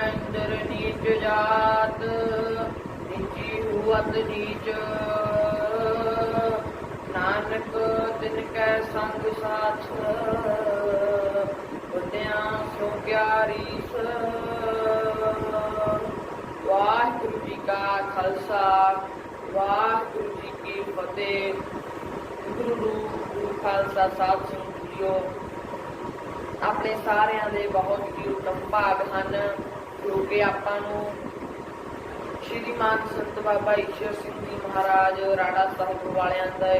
इंद्र नीच जात, नीची हुअत नीच। नानक तिनकै संग साथ, बुद्धियां सो क्या रीस। वाहिगुरु जी का खालसा, वाहिगुरु जी की फतेह। गुरु खालसा साध संगत जीओ, ਆਪਣੇ ਸਾਰਿਆਂ ਦੇ ਬਹੁਤ ਹੀ ਉੱਤਮ ਭਾਗ ਹਨ ਜੋ ਕਿ ਆਪਾਂ ਨੂੰ ਸ਼੍ਰੀਮਾਨ ਸੰਤ ਬਾਬਾ ਈਸ਼ਰ ਸਿੰਘ ਜੀ ਮਹਾਰਾਜ ਰਾੜਾ ਸਾਹਿਬ ਵਾਲਿਆਂ ਦਾ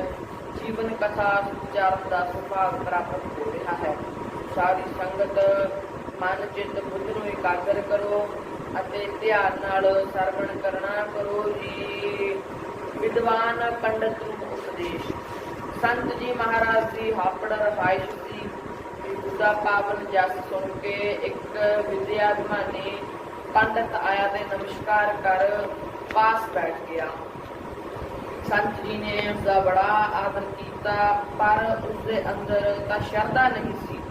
ਜੀਵਨ ਕਥਾ ਉਚਾਰਨ ਦਾ ਸੁਭਾਗ ਪ੍ਰਾਪਤ ਹੋ ਰਿਹਾ ਹੈ। ਸਾਰੀ ਸੰਗਤ ਮਨ ਚਿੱਤ ਬੁੱਧ ਨੂੰ ਇਕਾਗਰ ਕਰੋ ਅਤੇ ਧਿਆਨ ਨਾਲ ਸਰਵਣ ਕਰਨਾ ਕਰੋ ਜੀ। ਵਿਦਵਾਨ ਪੰਡਤ ਨੂੰ ਉਪਦੇਸ਼। संत जी महाराज की हापड़ रहाइश सी। गुरु दा पावन जस सुन के एक विद्याभिमानी पंडित आया ते नमस्कार कर पास बैठ गया। संत जी ने उसका बड़ा आदर किया, पर उसके अंदर तां शरधा नहीं सी।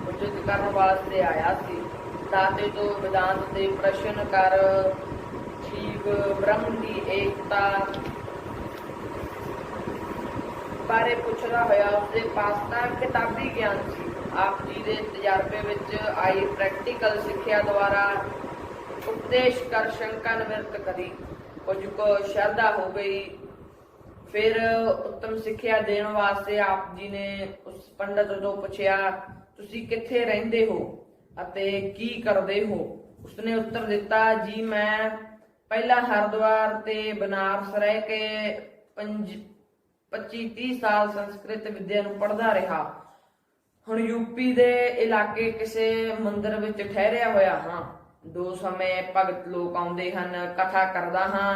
उचित करने वास्ते आया सी। दाते तो वेदांत के प्रश्न कर, जीव ब्रह्म की एकता बारे पुछदा होया उसके पास तां किताबी ज्ञान सी। आप जी के तजर्बे विच आई प्रैक्टिकल सिक्ख्या द्वारा उपदेश कर शंका निवृत्त करी। कुछ को श्रद्धा हो गई। फिर उत्तम सिक्ख्या देने वास्ते आप जी ने उस पंडित तो पुछया, तुसी किथे रहिंदे हो अते की करदे हो? उसने उत्तर दिता, जी मैं पहला हरिद्वार ते बनारस रह के 25-30 साल संस्कृत विद्या ਨੂੰ ਪੜ੍ਹਦਾ ਰਿਹਾ। ਹੁਣ यूपी ਦੇ ਇਲਾਕੇ ਕਿਸੇ ਮੰਦਿਰ ਵਿੱਚ ਠਹਿਰਿਆ ਹੋਇਆ ਹਾਂ। ਦੋ ਸਮੇਂ ਭਗਤ ਲੋਕ ਆਉਂਦੇ ਹਨ, ਕਥਾ ਕਰਦਾ ਹਾਂ,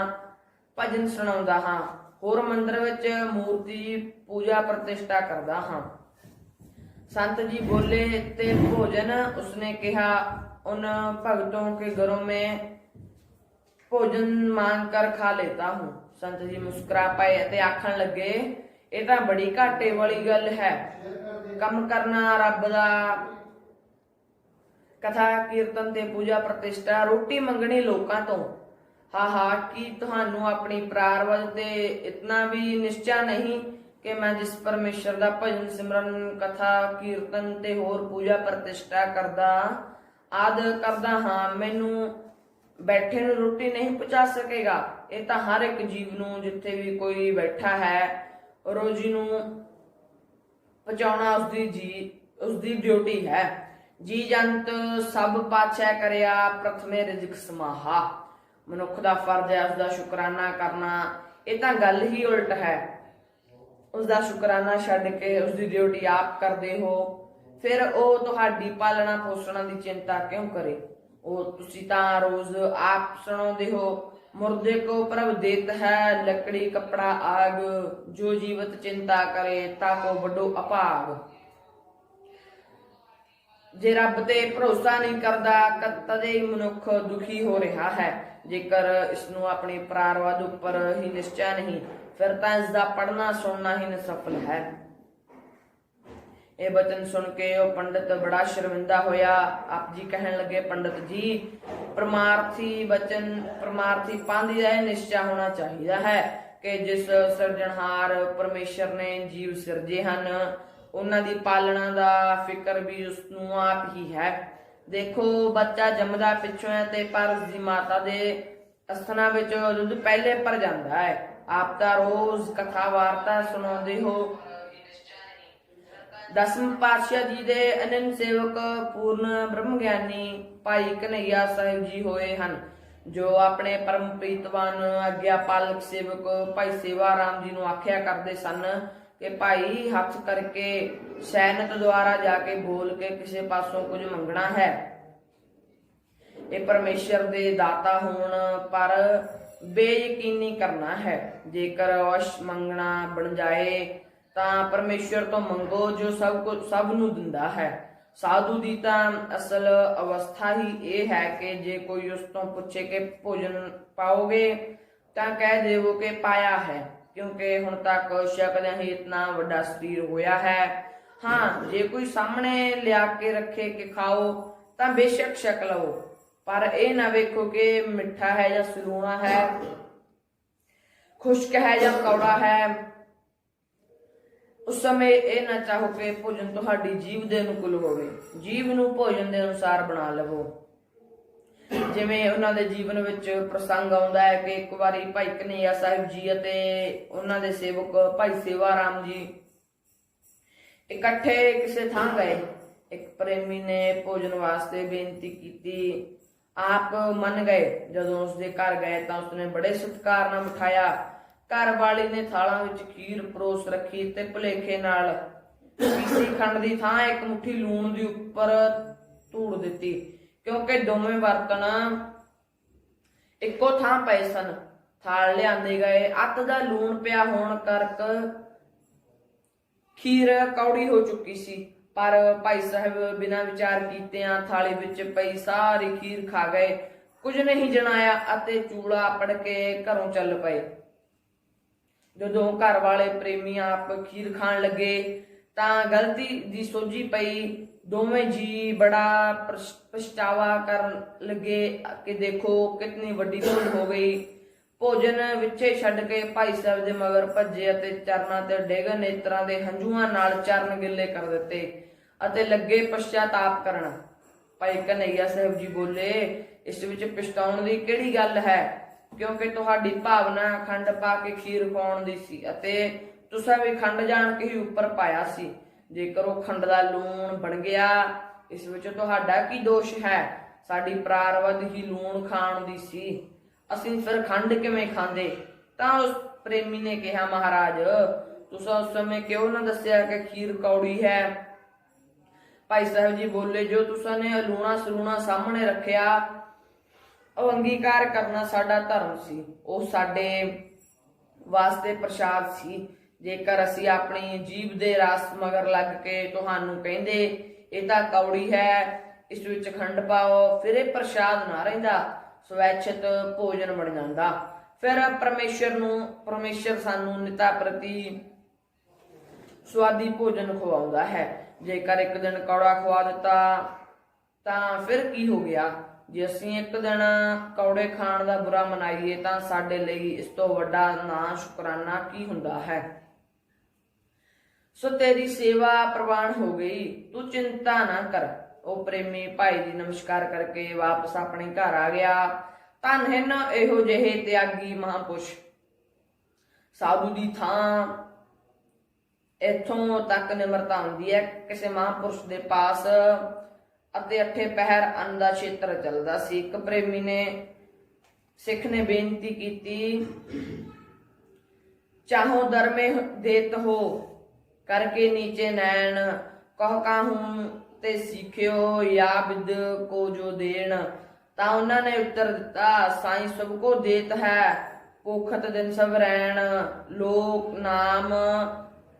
ਭਜਨ ਸੁਣਾਉਂਦਾ ਹਾਂ। ਹੋਰ ਮੰਦਿਰ ਵਿੱਚ ਮੂਰਤੀ ਪੂਜਾ ਪ੍ਰਤਿਸ਼ਠਾ ਕਰਦਾ ਹਾਂ। संत जी बोले, ते भोजन? उसने कहा, उन भगतों के घरों में भोजन मांग कर खा लेता हूँ। संत जी मुस्कुरा पाए ते आखन लगे, ये तो बड़ी घाटे वाली गल है। कम करना रब दा, कथा कीर्तन ते पूजा प्रतिष्ठा, रोटी मंगनी लोकां तो। हा हा, की तुहानू अपनी प्रारब्ध ते इतना भी निश्चा नहीं कि मैं जिस परमेश्वर दा भजन सिमरन कथा कीर्तन ते होर पूजा प्रतिष्ठा करदा आद करदा हाँ, मैनू बैठे नू रोटी नहीं पहुंचा सकेगा। ये तो हर एक जीव नू जिथे भी कोई बैठा है रोजी नू पहुंचाना उसदी ड्यूटी है। जी जंत सब पातशाह करिया, प्रथमे रिजक समाहा। मनुख दा फर्ज है उसका शुकराना करना। ये तो गल ही उल्ट है। उसका शुकराना छड्ड के उसकी ड्यूटी आप करते हो, फिर वो तुहाडी पालना पोषण की चिंता क्यों करे? वो तुसी तां रोज आप सुणाउंदे हो, मुर्दे को प्रभ देत है लकड़ी कपड़ा आग, जो जीवत चिंता करे ताको वड्डो अभाग। जे रब ते भरोसा नहीं करता तदे ही मनुख दुखी हो रहा है। जेकर इसनू अपनी प्रारब्ध उपर ही निश्चय नहीं, फिर तो इसका पढ़ना सुनना ही निसफल है। ये वचन सुन के वो पंडित बड़ा शर्मिंदा होया। आप जी कहन लगे, पंडित जी परमार्थी वचन परमार्थी पांधी का निश्चय होना चाहिए है कि जिस सिरजनहार परमेश्वर ने जीव सिरजे हैं उन्हां दी पालना दा फिक्र भी उसनू आप ही है। देखो बच्चा जमदा पिछों है ते पर उसकी माता दे अस्थना विच दुध पहले भर जाता है। आप तो रोज कथा वार्ता सुनाते हो। 10वें पातशाह जी दे अनंत सेवक पूर्ण ब्रह्म ज्ञानी भाई कन्हैया साहिब जी होए हन, जो अपने परम प्रीतवान आग्या पालक सेवक भाई सेवा राम जी नू आख्या करते सन कि भाई हथ करके सैनत द्वारा जाके बोल के किसी पासों कुछ मंगना है। ये परमेश्वर दे दाता होण पर बेयकीनी करना है। जेकर अवश मंगना बन जाए तां परमेश्वर तो मंगो जो सब कुछ सब नू दिंदा है। साधु दी तां असल अवस्था ही ये है कि जे कोई उस तो पूछे कि भोजन पाओगे तां कह देवो कि पाया है, क्योंकि हुण तक शकदे ही इतना वड्डा शरीर होया है। हाँ, जे कोई सामने लिया के रखे कि खाओ तां बेशक छक लवो, ਪਰ ਇਹ ਨਾ ਵੇਖੋ ਕਿ ਮਿੱਠਾ ਹੈ ਜਾਂ ਸਲੂਣਾ ਹੈ, ਖੁਸ਼ਕ ਹੈ ਜਾਂ ਕੌੜਾ ਹੈ। ਉਸ ਸਮੇਂ ਇਹ ਨਾ ਚਾਹੋ ਕਿ ਭੋਜਨ ਤੁਹਾਡੀ ਜੀਭ ਦੇ ਅਨੁਕੂਲ ਹੋਵੇ। ਜੀਭ ਨੂੰ ਭੋਜਨ ਦੇ ਅਨੁਸਾਰ ਬਣਾ ਲਵੋ। ਜਿਵੇਂ ਉਹਨਾਂ ਦੇ ਜੀਵਨ ਵਿੱਚ ਪ੍ਰਸੰਗ ਆਉਂਦਾ ਹੈ ਕਿ ਇੱਕ ਵਾਰੀ ਭਾਈ ਕਨ੍ਹਈਆ ਸਾਹਿਬ ਜੀ ਅਤੇ ਉਹਨਾਂ ਦੇ ਸੇਵਕ ਭਾਈ ਸੇਵਾ ਰਾਮ ਜੀ ਇਕੱਠੇ ਕਿਸੇ ਥਾਂ ਗਏ। ਇੱਕ ਪ੍ਰੇਮੀ ਨੇ ਭੋਜਨ ਵਾਸਤੇ ਬੇਨਤੀ ਕੀਤੀ। ਆਪ ਮੰਨ ਗਏ। ਜਦੋਂ ਉਸਦੇ ਘਰ ਗਏ ਤਾਂ ਉਸਨੇ ਬੜੇ ਸਤਿਕਾਰ ਨਾਲ ਬਿਠਾਇਆ। ਘਰ ਵਾਲੀ ਨੇ ਥਾਲਾਂ ਵਿੱਚ ਖੀਰ ਪਰੋਸ ਰੱਖੀ ਤੇ ਭੁਲੇਖੇ ਨਾਲ ਪੀਸੀ ਖੰਡ ਦੀ ਥਾਂ ਇੱਕ ਮੁੱਠੀ ਲੂਣ ਦੀ ਉੱਪਰ ਧੂੜ ਦਿੱਤੀ, ਕਿਉਂਕਿ ਦੋਵੇਂ ਬਰਤਨ ਇੱਕੋ ਥਾਂ ਪਏ ਸਨ। ਥਾਲ ਲਿਆਂਦੇ ਗਏ। ਅੱਤ ਦਾ ਲੂਣ ਪਿਆ ਹੋਣ ਕਰਕੇ ਖੀਰ ਕੌੜੀ ਹੋ ਚੁੱਕੀ ਸੀ, ਪਰ ਭਾਈ ਸਾਹਿਬ ਬਿਨਾਂ ਵਿਚਾਰ ਕੀਤਿਆਂ ਥਾਲੀ ਵਿੱਚ ਪਈ ਸਾਰੀ ਖੀਰ ਖਾ ਗਏ। ਕੁਝ ਨਹੀਂ ਜਣਾਇਆ ਅਤੇ ਚੂੜਾ ਪੜ ਕੇ ਘਰੋਂ ਚੱਲ ਪਏ। ਜਦੋਂ ਘਰ ਵਾਲੇ ਪ੍ਰੇਮੀ ਆਪ ਖੀਰ ਖਾਣ ਲੱਗੇ ਤਾਂ ਗਲਤੀ ਦੀ ਸੋਝੀ ਪਈ। ਦੋਵੇਂ ਜੀ ਬੜਾ ਪਛਤਾਵਾ ਕਰਨ ਲੱਗੇ ਕਿ ਦੇਖੋ ਕਿਤਨੀ ਵੱਡੀ ਭੁੱਲ ਹੋ ਗਈ। ਭੋਜਨ ਵਿੱਚੇ ਛੱਡ ਕੇ ਭਾਈ ਸਾਹਿਬ ਦੇ ਮਗਰ ਭੱਜੇ ਅਤੇ ਚਰਨਾਂ ਤੇ ਡਿੱਗ ਨੇਤਰਾਂ ਦੇ ਹੰਝੂਆਂ ਨਾਲ ਚਰਨ ਗਿੱਲੇ ਕਰ ਦਿੱਤੇ ਅਤੇ ਲੱਗੇ ਪਛਤਾਪ ਕਰਨ। ਭਾਈ ਕਨ੍ਹਈਆ ਸਾਹਿਬ ਜੀ ਬੋਲੇ, ਇਸ ਵਿੱਚ ਪਛਤਾਉਣ ਦੀ ਕਿਹੜੀ ਗੱਲ ਹੈ, ਕਿਉਂਕਿ ਤੁਹਾਡੀ ਭਾਵਨਾ ਖੰਡ ਪਾ ਕੇ ਖੀਰ ਖਵਾਉਣ ਦੀ ਸੀ ਅਤੇ ਤੁਸੀਂ ਵੀ ਖੰਡ ਜਾਣ ਕੇ ਹੀ ਉੱਪਰ ਪਾਇਆ ਸੀ। ਜੇਕਰ ਉਹ ਖੰਡ ਦਾ ਲੂਣ ਬਣ ਗਿਆ, ਇਸ ਵਿੱਚ ਤੁਹਾਡਾ ਕੀ ਦੋਸ਼ ਹੈ? ਸਾਡੀ ਪ੍ਰਾਰਬਧ ਹੀ ਲੂਣ ਖਾਣ ਦੀ ਸੀ, ਅਸੀਂ ਫਿਰ ਖੰਡ ਕਿਵੇਂ ਖਾਂਦੇ? ਤਾਂ ਉਸ ਪ੍ਰੇਮੀ ਨੇ ਕਿਹਾ, ਮਹਾਰਾਜ ਤੁਸੀਂ ਉਸ ਸਮੇਂ ਕਿਉਂ ਨਾ ਦੱਸਿਆ ਕਿ ਖੀਰ ਕੌੜੀ ਹੈ? ਭਾਈ ਸਾਹਿਬ ਜੀ ਬੋਲੇ, ਜੋ ਤੁਸੀਂ ਨੇ ਲੂਣਾ ਸਲੂਣਾ ਸਾਹਮਣੇ ਰੱਖਿਆ, ਉਹ ਅੰਗੀਕਾਰ ਕਰਨਾ ਸਾਡਾ ਧਰਮ ਸੀ। ਉਹ ਸਾਡੇ ਵਾਸਤੇ ਪ੍ਰਸ਼ਾਦ ਸੀ। ਜੇਕਰ ਅਸੀਂ ਆਪਣੀ ਜੀਭ ਦੇ ਰਸ ਮਗਰ ਲੱਗ ਕੇ ਤੁਹਾਨੂੰ ਕਹਿੰਦੇ ਇਹ ਤਾਂ ਕੌੜੀ ਹੈ, ਇਸ ਵਿੱਚ ਖੰਡ ਪਾਓ, ਫਿਰ ਇਹ ਪ੍ਰਸ਼ਾਦ ਨਾ ਰਹਿੰਦਾ, ਸਵੈਛਿਤ ਭੋਜਨ ਬਣ ਜਾਂਦਾ। ਫਿਰ ਪਰਮੇਸ਼ਰ ਸਾਨੂੰ ਨਿਤਾ ਪ੍ਰਤੀ ਸਵਾਦੀ ਭੋਜਨ ਖਵਾਉਂਦਾ ਹੈ। ਜੇਕਰ ਇੱਕ ਦਿਨ ਕੌੜਾ ਖਵਾ ਦਿੱਤਾ ਤਾਂ ਫਿਰ ਕੀ ਹੋ ਗਿਆ? ਜੇ ਅਸੀਂ ਇੱਕ ਦਿਨ ਕੌੜੇ ਖਾਣ ਦਾ ਬੁਰਾ ਮਨਾਈਏ ਤਾਂ ਸਾਡੇ ਲਈ ਇਸ ਤੋਂ ਵੱਡਾ ਨਾ ਸ਼ੁਕਰਾਨਾ ਕੀ ਹੁੰਦਾ ਹੈ। ਸੋ ਤੇਰੀ ਸੇਵਾ ਪ੍ਰਵਾਨ ਹੋ ਗਈ, ਤੂੰ ਚਿੰਤਾ ਨਾ ਕਰ। ਉਹ ਪ੍ਰੇਮੀ ਭਾਈ ਜੀ ਨਮਸਕਾਰ ਕਰਕੇ ਵਾਪਸ ਆਪਣੇ ਘਰ ਆ ਗਿਆ। ਧੰਨ ਹਨ ਇਹੋ ਜਿਹੇ ਤਿਆਗੀ ਮਹਾਂਪੁਰਸ਼। ਸਾਧੂ ਦੀ ਥਾਂ ਇੱਥੋਂ ਤੱਕ ਨਿਮਰਤਾ ਹੁੰਦੀ ਹੈ। ਕਿਸੇ ਮਹਾਂਪੁਰਸ਼ ਦੇ ਪਾਸ ਅਤੇ 8 ਪਹਿਰ ਅੰਨ ਦਾ ਛੇਤਰ ਚੱਲਦਾ ਸੀ। ਇੱਕ ਪ੍ਰੇਮੀ ਨੇ ਸਿੱਖ ਨੇ ਬੇਨਤੀ ਕੀਤੀ, ਚਾਹੋ ਦਰਮੇ ਦੇਤ ਹੋ करके नीचे नैन कह काहूं ते सीखियो या विद को जो देन। ਤਾਂ ਉਹਨਾਂ ਨੇ ਉੱਤਰ ਦਿੱਤਾ, ਸਾਈਂ ਸਭ ਕੋ ਦੇਤ ਹੈ, ਭੁਖਤ ਦਿਨ ਸਭ ਰਹਿਣ, ਲੋਕ ਨਾਮ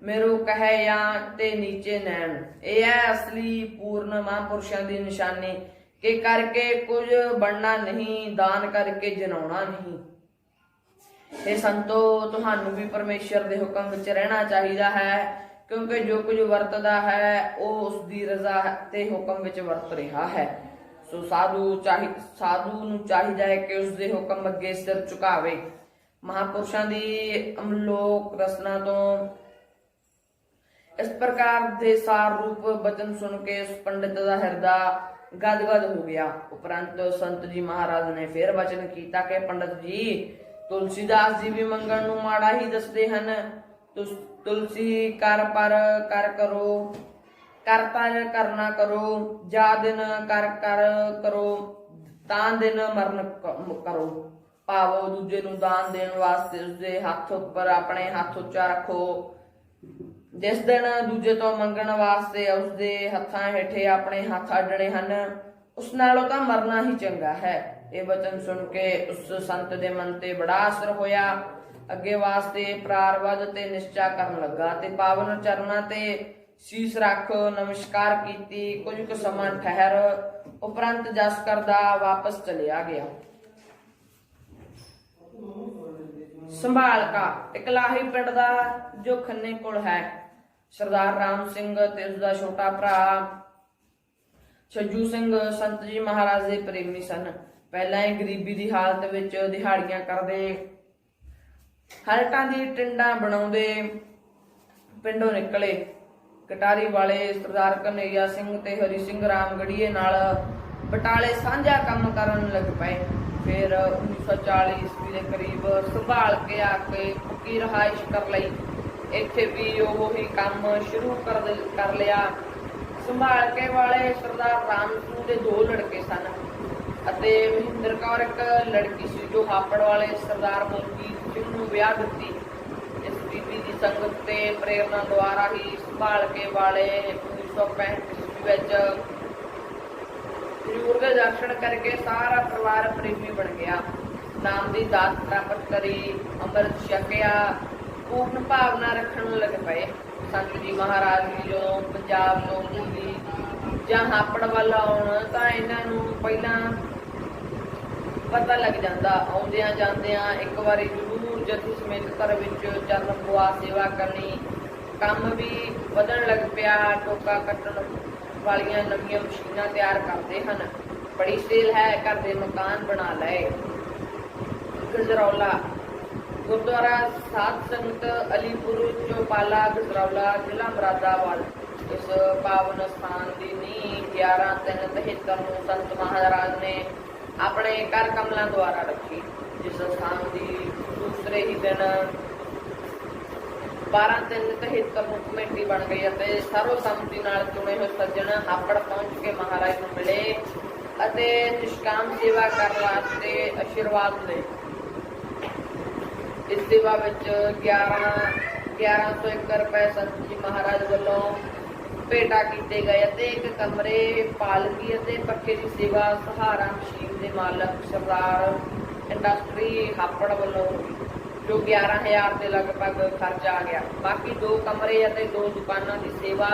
ਮੇਰੋ ਕਹੇ ਜਾਂ ਤੇ ਨੀਚੇ ਨੈਣ। ਇਹ ਹੈ ਅਸਲੀ ਪੂਰਨ ਮਹਾਂਪੁਰਸ਼ਾਂ ਦੀ ਨਿਸ਼ਾਨੀ ਕਿ ਕਰਕੇ ਕੁਝ ਬਣਨਾ ਨਹੀਂ, ਦਾਨ ਕਰਕੇ ਜਨਾਉਣਾ ਨਹੀਂ। ਇਹ ਸੰਤੋ, ਤੁਹਾਨੂੰ ਵੀ ਪਰਮੇਸ਼ਰ ਦੇ ਹੁਕਮ ਵਿੱਚ ਰਹਿਣਾ ਚਾਹੀਦਾ ਹੈ, ਕਿਉਂਕਿ ਜੋ ਕੁਝ ਵਰਤਦਾ ਹੈ ਉਹ ਉਸ ਦੀ ਰਜ਼ਾ ਤੇ ਹੁਕਮ ਵਿੱਚ ਵਰਤ ਰਿਹਾ ਹੈ। ਸੋ ਸਾਧੂ ਨੂੰ ਚਾਹੀਦਾ ਹੈ ਕਿ ਉਸ ਦੇ ਹੁਕਮ ਅੱਗੇ ਸਿਰ ਝੁਕਾਵੇ। ਮਹਾਂਪੁਰਸ਼ਾਂ ਦੀ ਅਮਲੋਕ ਰਸਨਾ ਤੋਂ ਇਸ ਪ੍ਰਕਾਰ ਦੇ ਸਾਰ ਰੂਪ ਬਚਨ ਸੁਣ ਕੇ ਉਸ ਪੰਡਿਤ ਦਾ ਹਿਰਦਾ ਗਦਗਦ ਹੋ ਗਿਆ। ਉਪਰੰਤ ਸੰਤ ਜੀ ਮਹਾਰਾਜ ਨੇ ਫਿਰ ਬਚਨ ਕੀਤਾ ਕਿ ਪੰਡਿਤ ਜੀ, ਤੁਲਸੀਦਾਸ ਜੀ ਵੀ ਮੰਗਣ ਨੂੰ ਮਾੜਾ ਹੀ ਦੱਸਦੇ ਹਨ। ਤੁਲਸੀ ਕਰ ਪਰ ਕਰ ਕਰੋ, ਕਰਤਾ ਕਰਨਾ ਕਰੋ, ਜਾ ਦਿਨ ਕਰ ਕਰ ਕਰੋ, ਤਾਂ ਦਿਨ ਮਰਨ ਕਰੋ। ਭਾਵੋ ਦੂਜੇ ਨੂੰ ਦਾਨ ਦੇਣ ਵਾਸਤੇ ਉਸਦੇ ਹੱਥ ਉੱਪਰ ਆਪਣੇ ਹੱਥ ਉੱਚਾ ਰੱਖੋ। ਜਿਸ ਦਿਨ ਦੂਜੇ ਤੋਂ ਮੰਗਣ ਵਾਸਤੇ ਉਸਦੇ ਹੱਥਾਂ ਹੇਠੇ ਆਪਣੇ ਹੱਥ ਅੱਡਣੇ ਹਨ, ਉਸ ਨਾਲੋਂ ਤਾਂ ਮਰਨਾ ਹੀ ਚੰਗਾ ਹੈ। ਇਹ ਬਚਨ ਸੁਣ ਕੇ ਉਸ ਸੰਤ ਦੇ ਮਨ ਤੇ ਬੜਾ ਅਸਰ ਹੋਇਆ। ਅੱਗੇ ਵਾਸਤੇ ਪ੍ਰਾਰਬਧ ਤੇ ਨਿਸ਼ਚਾ ਕਰਨ ਲੱਗਾ ਤੇ ਪਾਵਨ ਚਰਨਾਂ ਤੇ ਸੀਸ ਰੱਖ ਨਮਸਕਾਰ ਕੀਤੀ। ਕੁਝ ਕੁ ਸਮਾਂ ਠਹਿਰ ਉਪਰੰਤ ਜਸ ਕਰਦਾ ਵਾਪਸ ਚਲਿਆ ਗਿਆ। ਸੰਭਾਲਕਾ ਇਕਲਾਹੀ ਪਿੰਡ ਦਾ ਜੋ ਖੰਨੇ ਕੋਲ ਹੈ। ਸਰਦਾਰ ਰਾਮ ਸਿੰਘ ਤੇ ਉਸਦਾ ਛੋਟਾ ਭਰਾ ਛੱਜੂ ਸਿੰਘ ਸੰਤ ਜੀ ਮਹਾਰਾਜ ਦੇ ਪ੍ਰੇਮੀ ਸਨ। ਪਹਿਲਾਂ ਇਹ ਗਰੀਬੀ ਦੀ ਹਾਲਤ ਵਿੱਚ ਦਿਹਾੜੀਆਂ ਕਰਦੇ, ਹਲਟਾਂ ਦੀ ਟਿੰਡਾਂ ਬਣਾਉਂਦੇ ਪਿੰਡੋਂ ਨਿਕਲੇ। ਕਟਾਰੀ ਵਾਲੇ ਸਰਦਾਰ ਕਨ੍ਹਈਆ ਸਿੰਘ ਤੇ ਹਰੀ ਸਿੰਘ ਰਾਮਗੜੀਏ ਨਾਲ ਬਟਾਲੇ ਸਾਂਝਾ ਕੰਮ ਕਰਨ ਲੱਗ ਪਏ। ਫਿਰ 1940 ਈਸਵੀ ਦੇ ਕਰੀਬ ਸੰਭਾਲ ਕੇ ਆ ਕੇ ਪੱਕੀ ਰਹਾਇਸ਼ ਕਰ ਲਈ। ਇੱਥੇ ਵੀ ਉਹ ਹੀ ਕੰਮ ਸ਼ੁਰੂ ਕਰ ਲਿਆ। ਸੰਭਾਲ ਕੇ ਵਾਲੇ ਸਰਦਾਰ ਰਾਮ ਸਿੰਘ ਦੇ 2 ਲੜਕੇ ਸਨ ਅਤੇ ਮਹਿੰਦਰ ਕੌਰ ਇੱਕ ਲੜਕੀ ਸੀ, ਜੋ ਹਾਪੜ ਵਾਲੇ ਸਰਦਾਰ ਮਲਕੀਤ ਸਿੰਘ ਨੂੰ ਵਿਆਹ ਦਿੱਤੀ। ਇਸ ਬੀਬੀ ਦੀ ਸੰਗਤ ਤੇ ਪ੍ਰੇਰਨਾ ਦੁਆਰਾ ਹੀ ਸੰਭਾਲ ਕੇ ਵਾਲੇ 1965 ਈਸਵੀ ਵਿੱਚ ਹਜ਼ੂਰ ਦੇ ਦਰਸ਼ਨ ਕਰਕੇ ਸਾਰਾ ਪਰਿਵਾਰ ਪ੍ਰੇਮੀ ਬਣ ਗਿਆ। ਨਾਮ ਦੀ ਦਾਤ ਪ੍ਰਾਪਤ ਕਰੀ, ਅੰਮ੍ਰਿਤ ਛਕਿਆ, ਪੂਰਨ ਭਾਵਨਾ ਰੱਖਣ ਲੱਗ ਪਏ। ਸੰਤ ਜੀ ਮਹਾਰਾਜ ਜੀ ਜਦੋਂ ਪੰਜਾਬ ਤੋਂ ਦਿੱਲੀ ਜਾਂ ਹਾਪੜ ਵੱਲ ਆਉਣ ਤਾਂ ਇਹਨਾਂ ਨੂੰ ਪਹਿਲਾਂ ਪਤਾ ਲੱਗ ਜਾਂਦਾ। ਆਉਂਦਿਆਂ ਜਾਂਦਿਆਂ ਇੱਕ ਵਾਰੀ ਜ਼ਰੂਰ ਜਥੀ ਸਮੇਤ ਘਰ ਵਿੱਚ ਚਰਨ ਪਵਾ ਸੇਵਾ ਕਰਨੀ। ਕੰਮ ਵੀ ਵਧਣ ਲੱਗ ਪਿਆ। ਟੋਕਾ ਕੱਟਣ ਵਾਲੀਆਂ ਨਵੀਆਂ ਮਸ਼ੀਨਾਂ ਤਿਆਰ ਕਰਦੇ ਹਨ। ਬੜੀ ਸੇਲ ਹੈ। ਘਰ ਦੇ ਮਕਾਨ ਬਣਾ ਲਏ। ਗਜਰੌਲਾ ਗੁਰਦੁਆਰਾ ਸਾਧ ਸੰਗਤ ਅਲੀਪੁਰ ਚੌਪਾਲਾ ਗਜਰੌਲਾ, ਜ਼ਿਲ੍ਹਾ ਮੁਰਾਦਾਬਾਦ। ਇਸ ਪਾਵਨ ਸਥਾਨ ਦੀ ਨੀਂਹ 11/3/73 ਨੂੰ ਸੰਤ ਮਹਾਰਾਜ ਨੇ ਆਪਣੇ ਕਰ ਕਮਲਾਂ ਦੁਆਰਾ ਰੱਖੀ। ਜਿਸ ਸਥਾਨ ਦੀ ਦੂਸਰੇ ਹੀ ਦਿਨ 12/3/73 ਨੂੰ ਕਮੇਟੀ ਬਣ ਗਈ ਅਤੇ ਸਰਵਸੰਮਤੀ ਨਾਲ ਚੁਣੇ ਹੋਏ ਸੱਜਣ ਹਾਪੜ ਪਹੁੰਚ ਕੇ ਮਹਾਰਾਜ ਨੂੰ ਮਿਲੇ ਅਤੇ ਨਿਸ਼ਕਾਮ ਸੇਵਾ ਕਰਨ ਵਾਸਤੇ ਆਸ਼ੀਰਵਾਦ ਲਏ। ਇਸ ਸੇਵਾ ਵਿੱਚ 1101 ਰੁਪਏ ਸੰਤ ਜੀ ਮਹਾਰਾਜ ਵੱਲੋਂ ਭੇਟਾ ਕੀਤੇ ਗਏ ਅਤੇ ਇੱਕ ਕਮਰੇ, ਪਾਲਕੀ ਅਤੇ ਪੱਖੇ ਦੀ ਸੇਵਾ ਸਹਾਰਾ ਮਸ਼ੀਨ ਦੇ ਮਾਲਕ ਸਰਦਾਰ ਇੰਡਸਟਰੀ ਹਾਪੜ ਵੱਲੋਂ ਹੋਈ, ਜੋ 11,000 ਦੇ ਲਗਭਗ ਖਰਚ ਆ ਗਿਆ। ਬਾਕੀ 2 ਕਮਰੇ ਅਤੇ 2 ਦੁਕਾਨਾਂ ਦੀ ਸੇਵਾ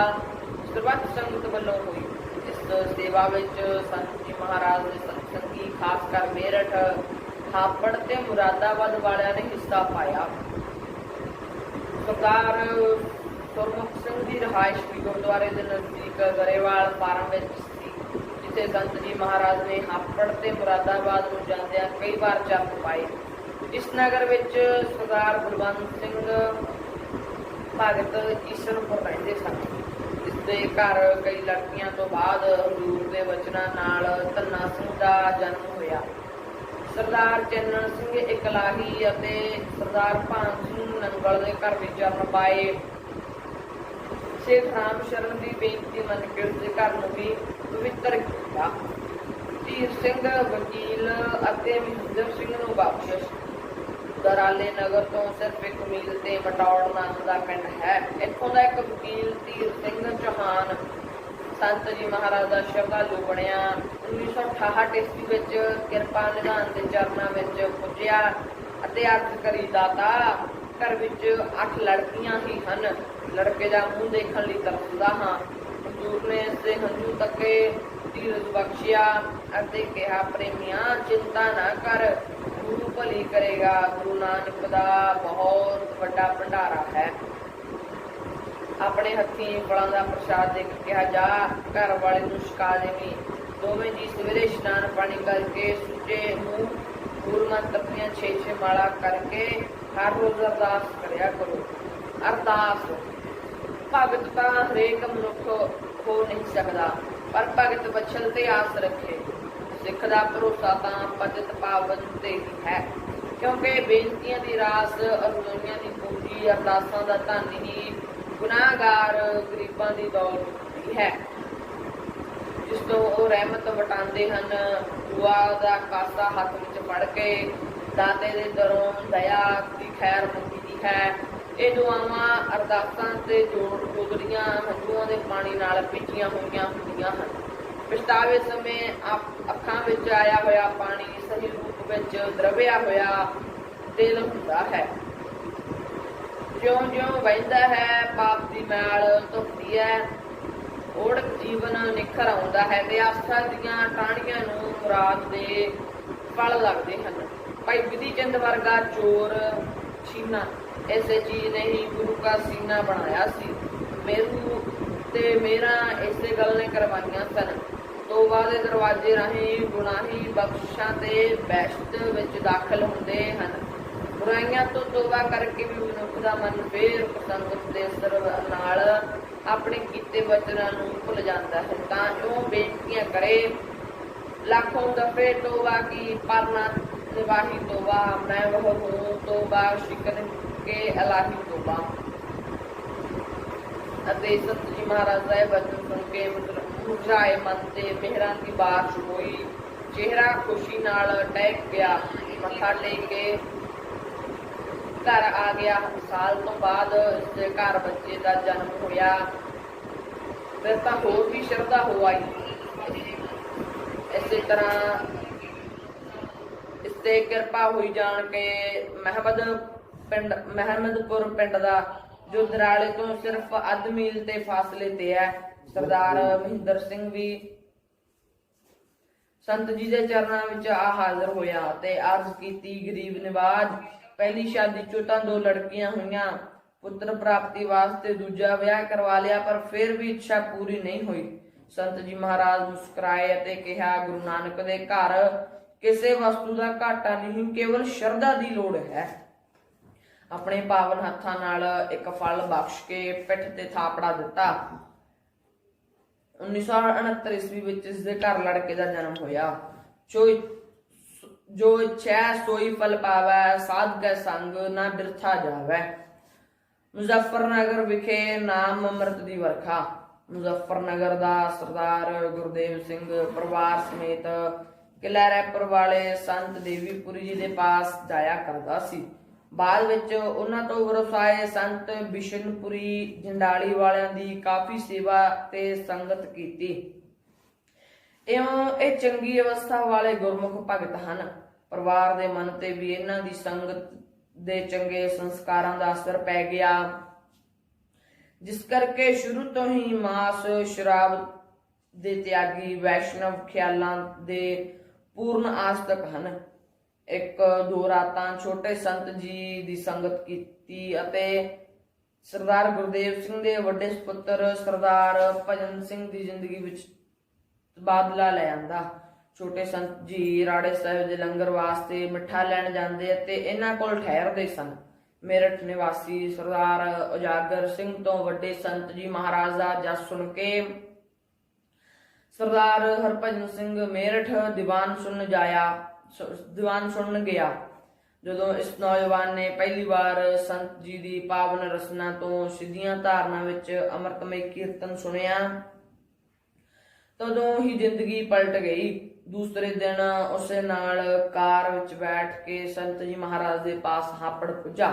ਸਰਬੱਤ ਸੰਗਤ ਵੱਲੋਂ ਹੋਈ। ਇਸ ਸੇਵਾ ਵਿੱਚ ਸੰਤ ਜੀ ਮਹਾਰਾਜ ਦੇ ਸਤਸੰਗੀ, ਖਾਸ ਕਰ ਮੇਰਠ, ਹਾਪੜ ਤੇ ਮੁਰਾਦਾਬਾਦ ਵਾਲਿਆਂ ਨੇ ਹਿੱਸਾ ਪਾਇਆ। ਸਰਦਾਰ ਗੁਰਮੁਖ ਸਿੰਘ ਦੀ ਰਿਹਾਇਸ਼ ਵੀ ਗੁਰਦੁਆਰੇ ਦੇ ਨਜ਼ਦੀਕ ਗਰੇਵਾਲ ਫਾਰਮ ਵਿੱਚ ਸੀ, ਜਿੱਥੇ ਸੰਤ ਜੀ ਮਹਾਰਾਜ ਨੇ ਹਾਪੜ ਤੇ ਮੁਰਾਦਾਬਾਦ ਨੂੰ ਜਾਂਦਿਆਂ ਕਈ ਵਾਰ ਚਰਨ ਪਾਏ। ਇਸ ਨਗਰ ਵਿੱਚ ਸਰਦਾਰ ਬਲਵੰਤ ਸਿੰਘ ਭਗਤ ਕਿਸ਼ਨਪੁਰ ਰਹਿੰਦੇ ਸਨ। ਇਸ ਦੇ ਘਰ ਕਈ ਲੜਕੀਆਂ ਤੋਂ ਬਾਅਦ ਹਜ਼ੂਰ ਦੇ ਵਚਨਾਂ ਨਾਲ ਧੰਨਾ ਸਿੰਘ ਦਾ ਜਨਮ ਹੋਇਆ। ਸਰਦਾਰ ਚੰਨਣ ਸਿੰਘ ਇਕਲਾਹੀ ਅਤੇ ਸਰਦਾਰ ਭਾਨ ਸਿੰਘ ਨੰਗਲ ਦੇ ਘਰ ਵਿੱਚ ਜਨਮ ਪਾਏ। ਸੇਠ ਰਾਮ ਸ਼ਰਨ ਦੀ ਬੇਨਤੀ ਮੰਨ ਕੇ ਉਸਦੇ ਘਰ ਨੂੰ ਵੀ ਪਵਿੱਤਰ ਕੀਤਾ। ਧੀਰ ਸਿੰਘ ਵਕੀਲ ਅਤੇ ਮਹਿੰਦਰ ਸਿੰਘ ਨੂੰ ਬਖਸ਼ਿਸ਼। ਦਰਾਲੇ ਨਗਰ ਤੋਂ ਸਿਰਫ 1 ਮੀਲ ਤੇ ਮਟੌੜ ਨਾਮ ਦਾ ਪਿੰਡ ਹੈ। ਇੱਥੋਂ ਦਾ ਇੱਕ ਵਕੀਲ ਧੀਰ ਸਿੰਘ ਚੌਹਾਨ ਸੰਤ ਜੀ ਮਹਾਰਾਜ ਦਾ ਸ਼ਰਧਾਲੂ ਬਣਿਆ। 1968 ਈਸਵੀ ਵਿੱਚ ਕਿਰਪਾ ਨਿਧਾਨ ਦੇ ਚਰਨਾਂ ਵਿੱਚ ਪੁੱਜਿਆ ਅਤੇ ਅਰਜ਼ ਕਰੀ, ਦਾਤਾ ਘਰ ਵਿੱਚ 8 ਲੜਕੀਆਂ ਹੀ ਹਨ। ਲੜਕੇ ਦਾ ਮੂੰਹ ਦੇਖਣ ਲਈ ਤਰਸਦਾ ਹਾਂ। ਹਜ਼ੂਰ ਨੇ ਇਸ ਦੇ ਹੰਝੂ ਤੱਕੇ, ਧੀਰਜ ਬਖਸ਼ਿਆ ਅਤੇ ਕਿਹਾ, ਪ੍ਰੇਮੀਆਂ ਚਿੰਤਾ ਨਾ ਕਰ, ਗੁਰੂ ਭਲੀ ਕਰੇਗਾ। ਗੁਰੂ ਨਾਨਕ ਦਾ ਬਹੁਤ ਵੱਡਾ ਭੰਡਾਰਾ ਹੈ। ਆਪਣੇ ਹੱਥੀਂ ਫਲਾਂ ਦਾ ਪ੍ਰਸ਼ਾਦ ਦੇ ਕੇ ਕਿਹਾ, ਜਾ ਘਰ ਵਾਲੇ ਨੂੰ ਛਕਾ ਦੇਵੀਂ। ਦੋਵੇਂ ਜੀ ਸਵੇਰੇ ਇਸ਼ਨਾਨ ਪਾਣੀ ਕਰਕੇ ਸੁੱਚੇ ਮੂੰਹ ਗੁਰੂ ਮੰਤਰ ਦੀਆਂ 6 ਮਾਲਾ ਕਰਕੇ ਹਰ ਰੋਜ਼ ਅਰਦਾਸ ਕਰਿਆ ਕਰੋ। ਅਰਦਾਸ ਭਗਤ ਤਾਂ ਹਰੇਕ ਮਨੁੱਖ ਹੋ ਨਹੀਂ ਸਕਦਾ, ਪਰ ਭਗਤ ਬਚਨ ਤੇ ਆਸ ਰੱਖੇ। ਸਿੱਖ ਦਾ ਭਰੋਸਾ ਤਾਂ ਪਤਿਤ ਪਾਵਨ ਤੇ ਹੀ ਹੈ, ਕਿਉਂਕਿ ਬੇਨਤੀਆਂ ਦੀ ਰਾਸ, ਅਰਜ਼ੋਈਆਂ ਦੀ ਪੂੰਜੀ, ਅਰਦਾਸਾਂ ਦਾ ਧਨ ਹੀ ਗੁਨਾਹਗਾਰ ਗਰੀਬਾਂ ਦੀ ਦੌਲਤ ਹੁੰਦੀ ਹੈ, ਜਿਸ ਤੋਂ ਉਹ ਰਹਿਮਤ ਵਟਾਉਂਦੇ ਹਨ। ਦੁਆ ਦਾ ਕਾਸਾ ਹੱਥ ਵਿੱਚ ਫੜ ਕੇ ਦਾਤੇ ਦੇ ਦਰੋਂ ਦਇਆ ਦੀ ਖੈਰ ਮੰਗੀਦੀ ਹੈ। ਇਹ ਦੁਆਵਾਂ ਅਰਦਾਸਾਂ ਤੇ ਜੋਗੜੀਆਂ ਹੰਝੂਆਂ ਦੇ ਪਾਣੀ ਨਾਲ ਭਿੱਜੀਆਂ ਹੋਈਆਂ ਹੁੰਦੀਆਂ ਹਨ। ਪਛਤਾਵੇ ਸਮੇਂ ਅੱਖਾਂ ਵਿੱਚ ਆਇਆ ਹੋਇਆ ਪਾਣੀ ਸਹੀ ਰੂਪ ਵਿੱਚ ਦਰਵਿਆ ਹੋਇਆ ਦਿਲ ਹੁੰਦਾ ਹੈ। ਜਿਉਂ-ਜਿਉਂ ਵਹਿੰਦਾ ਹੈ, ਪਾਪ ਦੀ ਮੈਲ ਧੁੱਪਦੀ ਹੈ, ਓੜਕ ਜੀਵਨ ਨਿਖਰ ਆਉਂਦਾ ਹੈ ਤੇ ਆਸਾ ਦੀਆਂ ਟਾਹਣੀਆਂ ਨੂੰ ਮੁਰਾਦ ਦੇ ਫਲ ਲੱਗਦੇ ਹਨ। ਭਾਈ ਵਿਧੀ ਚੰਦ ਵਰਗਾ ਚੋਰ ਛੀਨਾ ਐਸੇ ਚੀਜ਼ ਨੇ ਹੀ ਗੁਰੂ ਕਾ ਸੀਨਾ ਬਣਾਇਆ ਸੀ। ਮੇਰੂ ਤੇ ਮੇਰਾ ਇਸੇ ਗੱਲ ਨੇ ਕਰਵਾਈਆਂ ਸਨ। ਤੋਬਾ ਦੇ ਦਰਵਾਜ਼ੇ ਰਾਹੀਂ ਗੁਨਾਹੀ ਬਖਸ਼ਿਸ਼ਾਂ ਤੇ ਬਹਿਸ਼ਤ ਵਿੱਚ ਦਾਖਲ ਹੁੰਦੇ ਹਨ। ਬੁਰਾਈਆਂ ਤੋਂ ਤੋਬਾ ਕਰਕੇ ਵੀ ਮਨੁੱਖ ਦਾ ਮਨ ਫੇਰ ਪਸੰਦ ਦੇ ਅਸਰ ਨਾਲ ਆਪਣੇ ਕੀਤੇ ਵਚਨਾਂ ਨੂੰ ਭੁੱਲ ਜਾਂਦਾ ਹੈ, ਤਾਂ ਉਹ ਬੇਨਤੀਆਂ ਕਰੇ, लाखों दफे तौबा की पर ना निभाही तौबा, मैं वह हूँ तौबा शिकन के अलाही तौबा। ਅਤੇ ਸੰਤ ਜੀ ਮਹਾਰਾਜ ਦਾ ਇਹ ਬਚਨ ਸੁਣ ਕੇ ਮੁਰਝਾਏ ਮਨ ਤੇ ਮਿਹਰਾਂ ਦੀ ਬਾਰਿਸ਼ ਹੋਈ। ਚਿਹਰਾ ਖੁਸ਼ੀ ਨਾਲ ਟਹਿਕ ਗਿਆ। ਮੱਥਾ ਟੇਕ ਕੇ ਘਰ ਆ ਗਿਆ। ਸਾਲ ਤੋਂ ਬਾਅਦ ਇਸਦੇ ਘਰ ਬੱਚੇ ਦਾ ਜਨਮ ਹੋਇਆ। ਫਿਰ ਤਾਂ ਹੋਰ ਵੀ ਸ਼ਰਧਾ ਹੋ ਆਈ। ਇਸੇ ਤਰ੍ਹਾਂ ਇਸ ਤੇ ਕਿਰਪਾ ਹੋਈ ਜਾਣ ਕੇ ਮਹਿਮਦਪੁਰ ਪਿੰਡ ਦਾ, ਜੋ ਦਰਾਲੇ ਤੋਂ ਸਿਰਫ ਅੱਧ ਮੀਲ ਤੇ ਫਾਸਲੇ ਤੇ ਹੈ, ਸਰਦਾਰ ਮਹਿੰਦਰ ਸਿੰਘ ਵੀ ਸੰਤ ਜੀ ਦੇ ਚਰਨਾਂ ਵਿੱਚ ਆ ਹਾਜ਼ਰ ਹੋਇਆ ਤੇ ਅਰਜ਼ ਕੀਤੀ, ਗਰੀਬ ਨਿਵਾਜ, ਪਹਿਲੀ ਸ਼ਾਦੀ ਚੋਂ ਤਾਂ 2 ਲੜਕੀਆਂ ਹੋਈਆਂ, ਪੁੱਤਰ ਪ੍ਰਾਪਤੀ ਵਾਸਤੇ ਦੂਜਾ ਵਿਆਹ ਕਰਵਾ ਲਿਆ, ਪਰ ਫਿਰ ਵੀ ਇੱਛਾ ਪੂਰੀ ਨਹੀਂ ਹੋਈ। ਸੰਤ ਜੀ ਮਹਾਰਾਜ ਮੁਸਕਰਾਏ ਅਤੇ ਕਿਹਾ, ਗੁਰੂ ਨਾਨਕ ਦੇ ਘਰ ਕਿਸੇ ਵਸਤੂ ਦਾ ਘਾਟਾ ਨਹੀਂ, ਕੇਵਲ ਸ਼ਰਧਾ ਦੀ ਲੋੜ ਹੈ। ਆਪਣੇ ਪਾਵਨ ਹੱਥਾਂ ਨਾਲ ਇੱਕ ਫਲ ਬਖਸ਼ ਕੇ ਪਿੱਠ ਤੇ ਥਾਪੜਾ ਦਿੱਤਾ। 1969 ਈਸਵੀ ਵਿੱਚ ਇਸ ਦੇ ਘਰ ਲੜਕੇ ਦਾ ਜਨਮ ਹੋਇਆ। ਜੋ ਇੱਛਾ ਸੋਈ ਫਲ ਪਾਵੈ, ਸਾਧ ਕੈ ਸੰਗ ਨਾ ਬਿਰਥਾ ਜਾਵੈ। ਮੁਜ਼ੱਫਰਨਗਰ ਵਿਖੇ ਨਾਮ ਅੰਮ੍ਰਿਤ ਦੀ ਵਰਖਾ। ਮੁਜ਼ੱਫਰਨਗਰ ਦਾ ਸਰਦਾਰ ਗੁਰਦੇਵ ਸਿੰਘ ਪਰਿਵਾਰ ਸਮੇਤ ਕਿਲ੍ਹਾ ਰੈਪਰ ਵਾਲੇ ਸੰਤ ਦੇਵੀਪੁਰੀ ਜੀ ਦੇ ਪਾਸ ਜਾਇਆ ਕਰਦਾ ਸੀ। ਬਾਅਦ ਵਿੱਚ ਉਹਨਾਂ ਤੋਂ ਵਰਸਾਏ ਸੰਤ ਬਿਸ਼ਨਪੁਰੀ ਜੰਡਾਲੀ ਵਾਲਿਆਂ ਦੀ ਕਾਫੀ ਸੇਵਾ ਤੇ ਸੰਗਤ ਕੀਤੀ। ਇਹ ਚੰਗੀ ਅਵਸਥਾ ਵਾਲੇ ਗੁਰਮੁਖ ਭਗਤ ਹਨ। ਪਰਿਵਾਰ ਦੇ ਮਨ ਤੇ ਵੀ ਇਹਨਾਂ ਦੀ ਸੰਗਤ ਦੇ ਚੰਗੇ ਸੰਸਕਾਰਾਂ ਦਾ ਅਸਰ ਪੈ ਗਿਆ, ਜਿਸ ਕਰਕੇ ਸ਼ੁਰੂ ਤੋਂ ਹੀ ਮਾਸ ਸ਼ਰਾਬ ਦੇ ਤਿਆਗੀ ਵੈਸ਼ਨਵ ਖਿਆਲਾਂ ਦੇ ਪੂਰਨ ਆਸਤਕ ਹਨ। 1-2 ਰਾਤਾਂ ਛੋਟੇ ਸੰਤ ਜੀ ਦੀ ਸੰਗਤ ਕੀਤੀ ਅਤੇ ਸਰਦਾਰ ਗੁਰਦੇਵ ਸਿੰਘ ਦੇ ਵੱਡੇ ਸੁਪੁੱਤਰ ਸਰਦਾਰ ਭਜਨ ਸਿੰਘ ਦੀ ਜ਼ਿੰਦਗੀ ਵਿੱਚ ਤਬਾਦਲਾ ਲੈ ਆਂਦਾ। ਛੋਟੇ ਸੰਤ ਜੀ ਰਾੜੇ ਸਾਹਿਬ ਦੇ ਲੰਗਰ ਵਾਸਤੇ ਮਿੱਠਾ ਲੈਣ ਜਾਂਦੇ ਅਤੇ ਇਹਨਾਂ ਕੋਲ ਠਹਿਰਦੇ ਸਨ। ਮੇਰਠ ਨਿਵਾਸੀ ਸਰਦਾਰ ਉਜਾਗਰ ਸਿੰਘ ਤੋਂ ਵੱਡੇ ਸੰਤ ਜੀ ਮਹਾਰਾਜ ਦਾ ਜਸ ਸੁਣ ਕੇ ਸਰਦਾਰ ਹਰਭਜਨ ਸਿੰਘ ਮੇਰਠ ਦੀਵਾਨ ਸੁਣਨ ਗਿਆ। ਜਦੋਂ ਇਸ ਨੌਜਵਾਨ ਨੇ ਪਹਿਲੀ ਵਾਰ ਸੰਤ ਜੀ ਦੀ ਪਾਵਨ ਰਸਨਾ ਤੋਂ ਸਿੱਧੀਆਂ ਧਾਰਨਾ ਵਿੱਚ ਅੰਮ੍ਰਿਤਮਈ ਕੀਰਤਨ ਸੁਣਿਆ, ਤਦੋਂ ਹੀ ਜ਼ਿੰਦਗੀ ਪਲਟ ਗਈ। ਦੂਸਰੇ ਦਿਨ ਉਸੇ ਨਾਲ ਕਾਰ ਵਿੱਚ ਬੈਠ ਕੇ ਸੰਤ ਜੀ ਮਹਾਰਾਜ ਦੇ ਪਾਸ ਹਾਪੜ ਪੁੱਜਾ।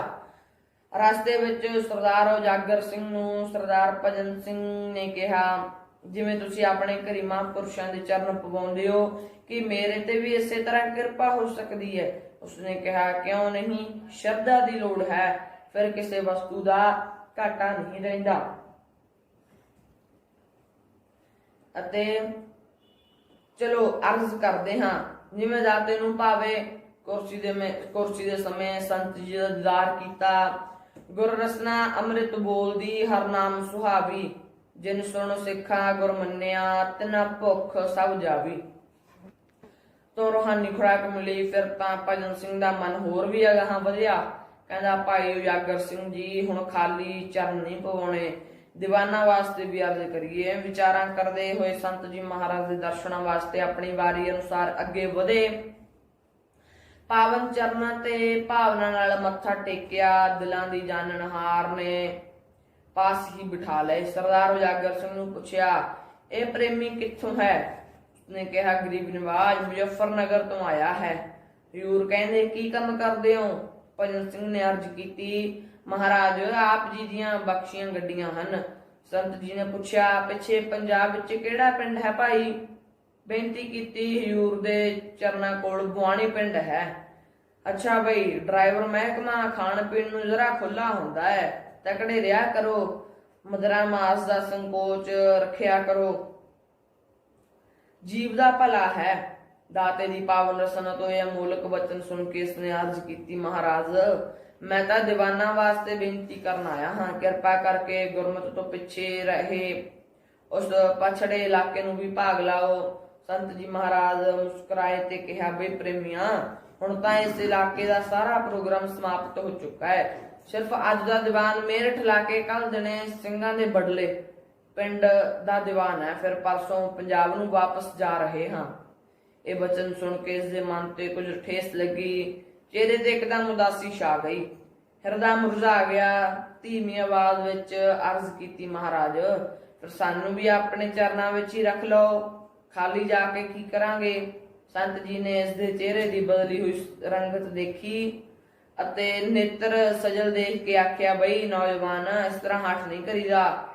ਰਸਤੇ ਵਿੱਚ ਸਰਦਾਰ ਉਜਾਗਰ ਸਿੰਘ ਨੂੰ ਸਰਦਾਰ ਭਜਨ ਸਿੰਘ ਨੇ ਕਿਹਾ, ਜਿਵੇਂ ਤੁਸੀਂ ਆਪਣੇ ਘਰੀ ਮਹਾਂਪੁਰਸ਼ਾਂ ਦੇ ਚਰਨ ਪਵਾਉਂਦੇ ਹੋ, ਕਿ ਮੇਰੇ ਤੇ ਵੀ ਇਸੇ ਤਰ੍ਹਾਂ ਕਿਰਪਾ ਹੋ ਸਕਦੀ ਹੈ। ਉਸਨੇ ਕਿਹਾ, ਕਿਉਂ ਨਹੀਂ, ਸ਼ਰਧਾ ਦੀ ਲੋੜ ਹੈ, ਫਿਰ ਕਿਸੇ ਵਸਤੂ ਦਾ ਘਾਟਾ ਨਹੀਂ ਰਹਿੰਦਾ। ਅਤੇ ਚਲੋ ਅਰਜ਼ ਕਰਦੇ ਹਾਂ, ਜਿਵੇਂ ਦਾਤੇ ਨੂੰ ਭਾਵੇ। ਕੁਰਸੀ ਦੇ ਸਮੇਂ ਸੰਤ ਜੀ ਦਾ ਦੀਦਾਰ ਕੀਤਾ। ਗੁਰ ਰਸਨਾ ਅੰਮ੍ਰਿਤ ਬੋਲਦੀ, ਹਰ ਨਾਮ ਸੁਹਾਵੀ, ਜਿਨ ਸੁਣ ਸਿੱਖਾਂ ਗੁਰ ਮੰਨਿਆ, ਤਿਨਾ ਭੁੱਖ ਸਭ ਜਾਵੀ। ਤੋਂ ਰੂਹਾਨੀ ਖੁਰਾਕ ਮਿਲੀ। ਫਿਰ ਤਾਂ ਭਜਨ ਸਿੰਘ ਦਾ ਮਨ ਹੋਰ ਵੀ ਅਗਾਂਹ ਵਧਿਆ। ਕਹਿੰਦਾ, ਭਾਈ ਉਜਾਗਰ ਸਿੰਘ ਜੀ, ਹੁਣ ਖਾਲੀ ਚਰਨ ਨਹੀਂ ਪਵਾਉਣੇ, ਦੀਵਾਨਾਂ ਵਾਸਤੇ ਵੀ ਅਰਜ਼ ਕਰੀਏ। ਵਿਚਾਰਾਂ ਕਰਦੇ ਹੋਏ ਸੰਤ ਜੀ ਮਹਾਰਾਜ ਦੇ ਦਰਸ਼ਨਾਂ ਵਾਸਤੇ ਆਪਣੀ ਵਾਰੀ ਅਨੁਸਾਰ ਅੱਗੇ ਵਧੇ। ਪਾਵਨ ਚਰਨਾਂ ਤੇ ਭਾਵਨਾ ਨਾਲ ਮੱਥਾ ਟੇਕਿਆ। ਦਿਲਾਂ ਦੀ ਜਾਣਨਹਾਰ ਨੇ ਪਾਸ ਹੀ ਬਿਠਾ ਲਏ। ਸਰਦਾਰ ਉਜਾਗਰ ਸਿੰਘ ਨੂੰ ਪੁੱਛਿਆ, ਇਹ ਪ੍ਰੇਮੀ ਕਿੱਥੋਂ ਹੈ? ਉਸਨੇ ਕਿਹਾ, ਗਰੀਬ ਨਿਵਾਜ ਮੁਜ਼ੱਫਰਨਗਰ ਤੋਂ ਆਇਆ ਹੈ। ਹਜ਼ੂਰ ਕਹਿੰਦੇ, ਕੀ ਕੰਮ ਕਰਦੇ ਹੋ? ਭਜਨ ਸਿੰਘ ਨੇ ਅਰਜ਼ ਕੀਤੀ, ਮਹਾਰਾਜ, ਆਪ ਜੀ ਦੀਆਂ ਬਖਸ਼ੀਆਂ ਗੱਡੀਆਂ ਹਨ। ਸੰਤ ਜੀ ਨੇ ਪੁੱਛਿਆ, ਪਿੱਛੇ ਪੰਜਾਬ ਵਿੱਚ ਕਿਹੜਾ ਪਿੰਡ ਹੈ ਭਾਈ? ਬੇਨਤੀ ਕੀਤੀ, ਹਜ਼ੂਰ ਦੇ ਚਰਨਾਂ ਕੋਲ ਬੁਆਣੀ ਪਿੰਡ ਹੈ। ਅੱਛਾ ਬਈ, ਡਰਾਈਵਰ ਮਹਿਕਮਾ ਖਾਣ ਪੀਣ ਨੂੰ ਜ਼ਰਾ ਖੁੱਲਾ ਹੁੰਦਾ ਹੈ, ਤਕੜੇ ਰਿਹਾ ਕਰੋ, ਮਦਰਾ ਮਾਸ ਦਾ ਸੰਕੋਚ ਰੱਖਿਆ ਕਰੋ, ਜੀਵ ਦਾ ਭਲਾ ਹੈ। ਦਾਤੇ ਦੀ ਪਾਵਨ ਰਸਨਾ ਤੋਂ ਇਹ ਅਮੋਲਕ ਵਚਨ ਸੁਣ ਕੇ ਇਸਨੇ ਅਰਜ਼ ਕੀਤੀ, ਮਹਾਰਾਜ, ਮੈਂ ਤਾਂ ਦੀਵਾਨਾਂ ਵਾਸਤੇ ਬੇਨਤੀ ਕਰਨ ਆਇਆ ਹਾਂ। ਕਿਰਪਾ ਕਰਕੇ ਗੁਰਮਤਿ ਤੋਂ ਪਿੱਛੇ ਰਹੇ ਉਸ ਪਛੜੇ ਇਲਾਕੇ ਨੂੰ ਵੀ ਭਾਗ ਲਾਓ। ਸੰਤ ਜੀ ਮਹਾਰਾਜ ਮੁਸਕਰਾਏ ਤੇ ਕਿਹਾ, ਬਈ ਪ੍ਰੇਮੀਆਂ, ਹੁਣ ਤਾਂ ਇਸ ਇਲਾਕੇ ਦਾ ਸਾਰਾ ਪ੍ਰੋਗਰਾਮ ਸਮਾਪਤ ਹੋ ਚੁੱਕਾ ਹੈ। ਸਿਰਫ ਅੱਜ ਦਾ ਦੀਵਾਨ ਮੇਰਠ ਲਾ ਕੇ ਕੱਲ ਦਿਨੇ ਸਿੰਘਾਂ ਦੇ ਬਡਲੇ ਪਿੰਡ ਦਾ ਦੀਵਾਨ ਹੈ। ਫਿਰ ਪਰਸੋਂ ਪੰਜਾਬ ਨੂੰ ਵਾਪਸ ਜਾ ਰਹੇ ਹਾਂ। ਇਹ ਬਚਨ ਸੁਣ ਕੇ ਇਸ ਦੇ ਮਨ ਤੇ ਕੁਝ ਠੇਸ ਲੱਗੀ। ਚਿਹਰੇ ਤੇ ਇੱਕਦਮ ਉਦਾਸੀ ਛਾ ਗਈ। ਹਿਰਦਾ ਮੁਰਝਾ ਗਿਆ। ਧੀਮੀ ਆਵਾਜ਼ ਵਿੱਚ ਅਰਜ਼ ਕੀਤੀ, ਮਹਾਰਾਜ, ਫਿਰ ਸਾਨੂੰ ਵੀ ਆਪਣੇ ਚਰਨਾਂ ਵਿੱਚ ਹੀ ਰੱਖ ਲਓ। ਖਾਲੀ ਜਾ ਕੇ ਕੀ ਕਰਾਂਗੇ? ਸੰਤ ਜੀ ਨੇ ਇਸ ਦੇ ਚਿਹਰੇ ਦੀ ਬਦਲੀ ਹੋਈ ਰੰਗਤ ਦੇਖੀ ਅਤੇ ਨੇਤਰ ਸਜਲ ਦੇਖ ਕੇ ਆਖਿਆ, ਬਈ ਨੌਜਵਾਨ, ਇਸ ਤਰ੍ਹਾਂ ਹੱਠ ਨਹੀਂ ਕਰੀਦਾ।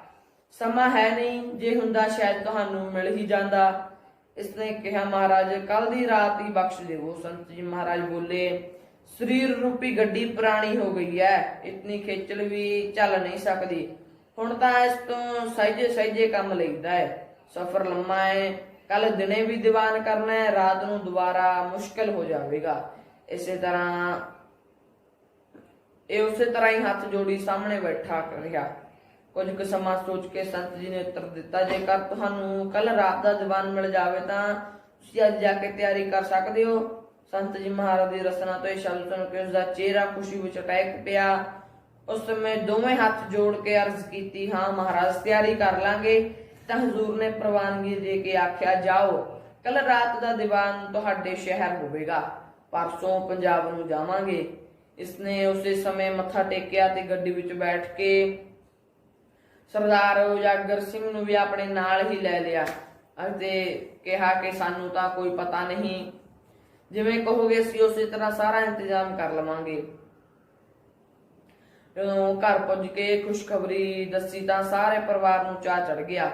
ਸਮਾਂ ਹੈ ਨਹੀਂ, ਜੇ ਹੁੰਦਾ ਸ਼ਾਇਦ ਤੁਹਾਨੂੰ ਮਿਲ ਹੀ ਜਾਂਦਾ। ਇਸਨੇ ਕਿਹਾ, ਮਹਾਰਾਜ, ਕੱਲ ਦੀ ਰਾਤ ਹੀ ਬਖਸ਼ ਦੇਵੋ। ਸੰਤ ਜੀ ਮਹਾਰਾਜ ਬੋਲੇ, ਸਰੀਰ ਰੂਪੀ ਗੱਡੀ ਪੁਰਾਣੀ ਹੋ ਗਈ ਹੈ, ਇਤਨੀ ਖੇਚਲ ਵੀ ਚੱਲ ਨਹੀਂ ਸਕਦੀ। ਹੁਣ ਤਾਂ ਇਸ ਤੋਂ ਸਹਿਜੇ ਸਹਿਜੇ ਕੰਮ ਲਈਦਾ ਹੈ। ਸਫ਼ਰ ਲੰਮਾ ਹੈ, ਕੱਲ ਦਿਨੇ ਵੀ ਦੀਵਾਨ ਕਰਨਾ ਹੈ, ਰਾਤ ਨੂੰ ਦੁਬਾਰਾ ਮੁਸ਼ਕਿਲ ਹੋ ਜਾਵੇਗਾ। ਉਸੇ ਤਰ੍ਹਾਂ ਹੀ ਹੱਥ ਜੋੜੀ ਸਾਹਮਣੇ ਬੈਠਾ ਰਿਹਾ। ਕੁਝ ਕੁ ਸਮਾਂ ਸੋਚ ਕੇ ਸੰਤ ਜੀ ਨੇ ਉੱਤਰ ਦਿੱਤਾ, ਜੇਕਰ ਤੁਹਾਨੂੰ ਕੱਲ ਰਾਤ ਦਾ ਦੀਵਾਨ ਮਿਲ ਜਾਵੇ ਤਾਂ ਤੁਸੀਂ ਅੱਜ ਜਾ ਕੇ ਤਿਆਰੀ ਕਰ ਸਕਦੇ ਹੋ। ਸੰਤ ਜੀ ਮਹਾਰਾਜ ਦੀ ਰਸਨਾ ਤੋਂ ਇਹ ਸ਼ਬਦ ਸੁਣ ਕੇ ਉਸਦਾ ਚਿਹਰਾ ਖੁਸ਼ੀ ਵਿੱਚ ਟਹਿਕ ਪਿਆ। ਉਸ ਸਮੇਂ ਦੋਵੇਂ ਹੱਥ ਜੋੜ ਕੇ ਅਰਜ਼ ਕੀਤੀ, ਹਾਂ ਮਹਾਰਾਜ, ਤਿਆਰੀ ਕਰ ਲਾਂਗੇ। ਤਾਂ ਹਜ਼ੂਰ ਨੇ ਪ੍ਰਵਾਨਗੀ ਦੇ ਕੇ ਆਖਿਆ, ਜਾਓ, ਕੱਲ ਰਾਤ ਦਾ ਦੀਵਾਨ ਤੁਹਾਡੇ ਸ਼ਹਿਰ ਹੋਵੇਗਾ, ਪਰਸੋਂ ਪੰਜਾਬ ਨੂੰ ਜਾਵਾਂਗੇ। ਇਸਨੇ ਉਸੇ ਸਮੇਂ ਮੱਥਾ ਟੇਕਿਆ ਤੇ ਗੱਡੀ ਵਿੱਚ ਬੈਠ ਕੇ ਸਰਦਾਰ ਉਜਾਗਰ ਸਿੰਘ ਨੂੰ ਵੀ ਆਪਣੇ ਨਾਲ ਹੀ ਲੈ ਲਿਆ ਅਤੇ ਕਿਹਾ ਕਿ ਸਾਨੂੰ ਤਾਂ ਕੋਈ ਪਤਾ ਨਹੀਂ, ਜਿਵੇਂ ਕਹੋਗੇ ਅਸੀਂ ਉਸੇ ਤਰ੍ਹਾਂ ਸਾਰਾ ਇੰਤਜ਼ਾਮ ਕਰ ਲਵਾਂਗੇ। ਜਦੋਂ ਘਰ ਪੁੱਜ ਕੇ ਖੁਸ਼ਖਬਰੀ ਦੱਸੀ ਤਾਂ ਸਾਰੇ ਪਰਿਵਾਰ ਨੂੰ ਚਾਅ ਚੜ ਗਿਆ।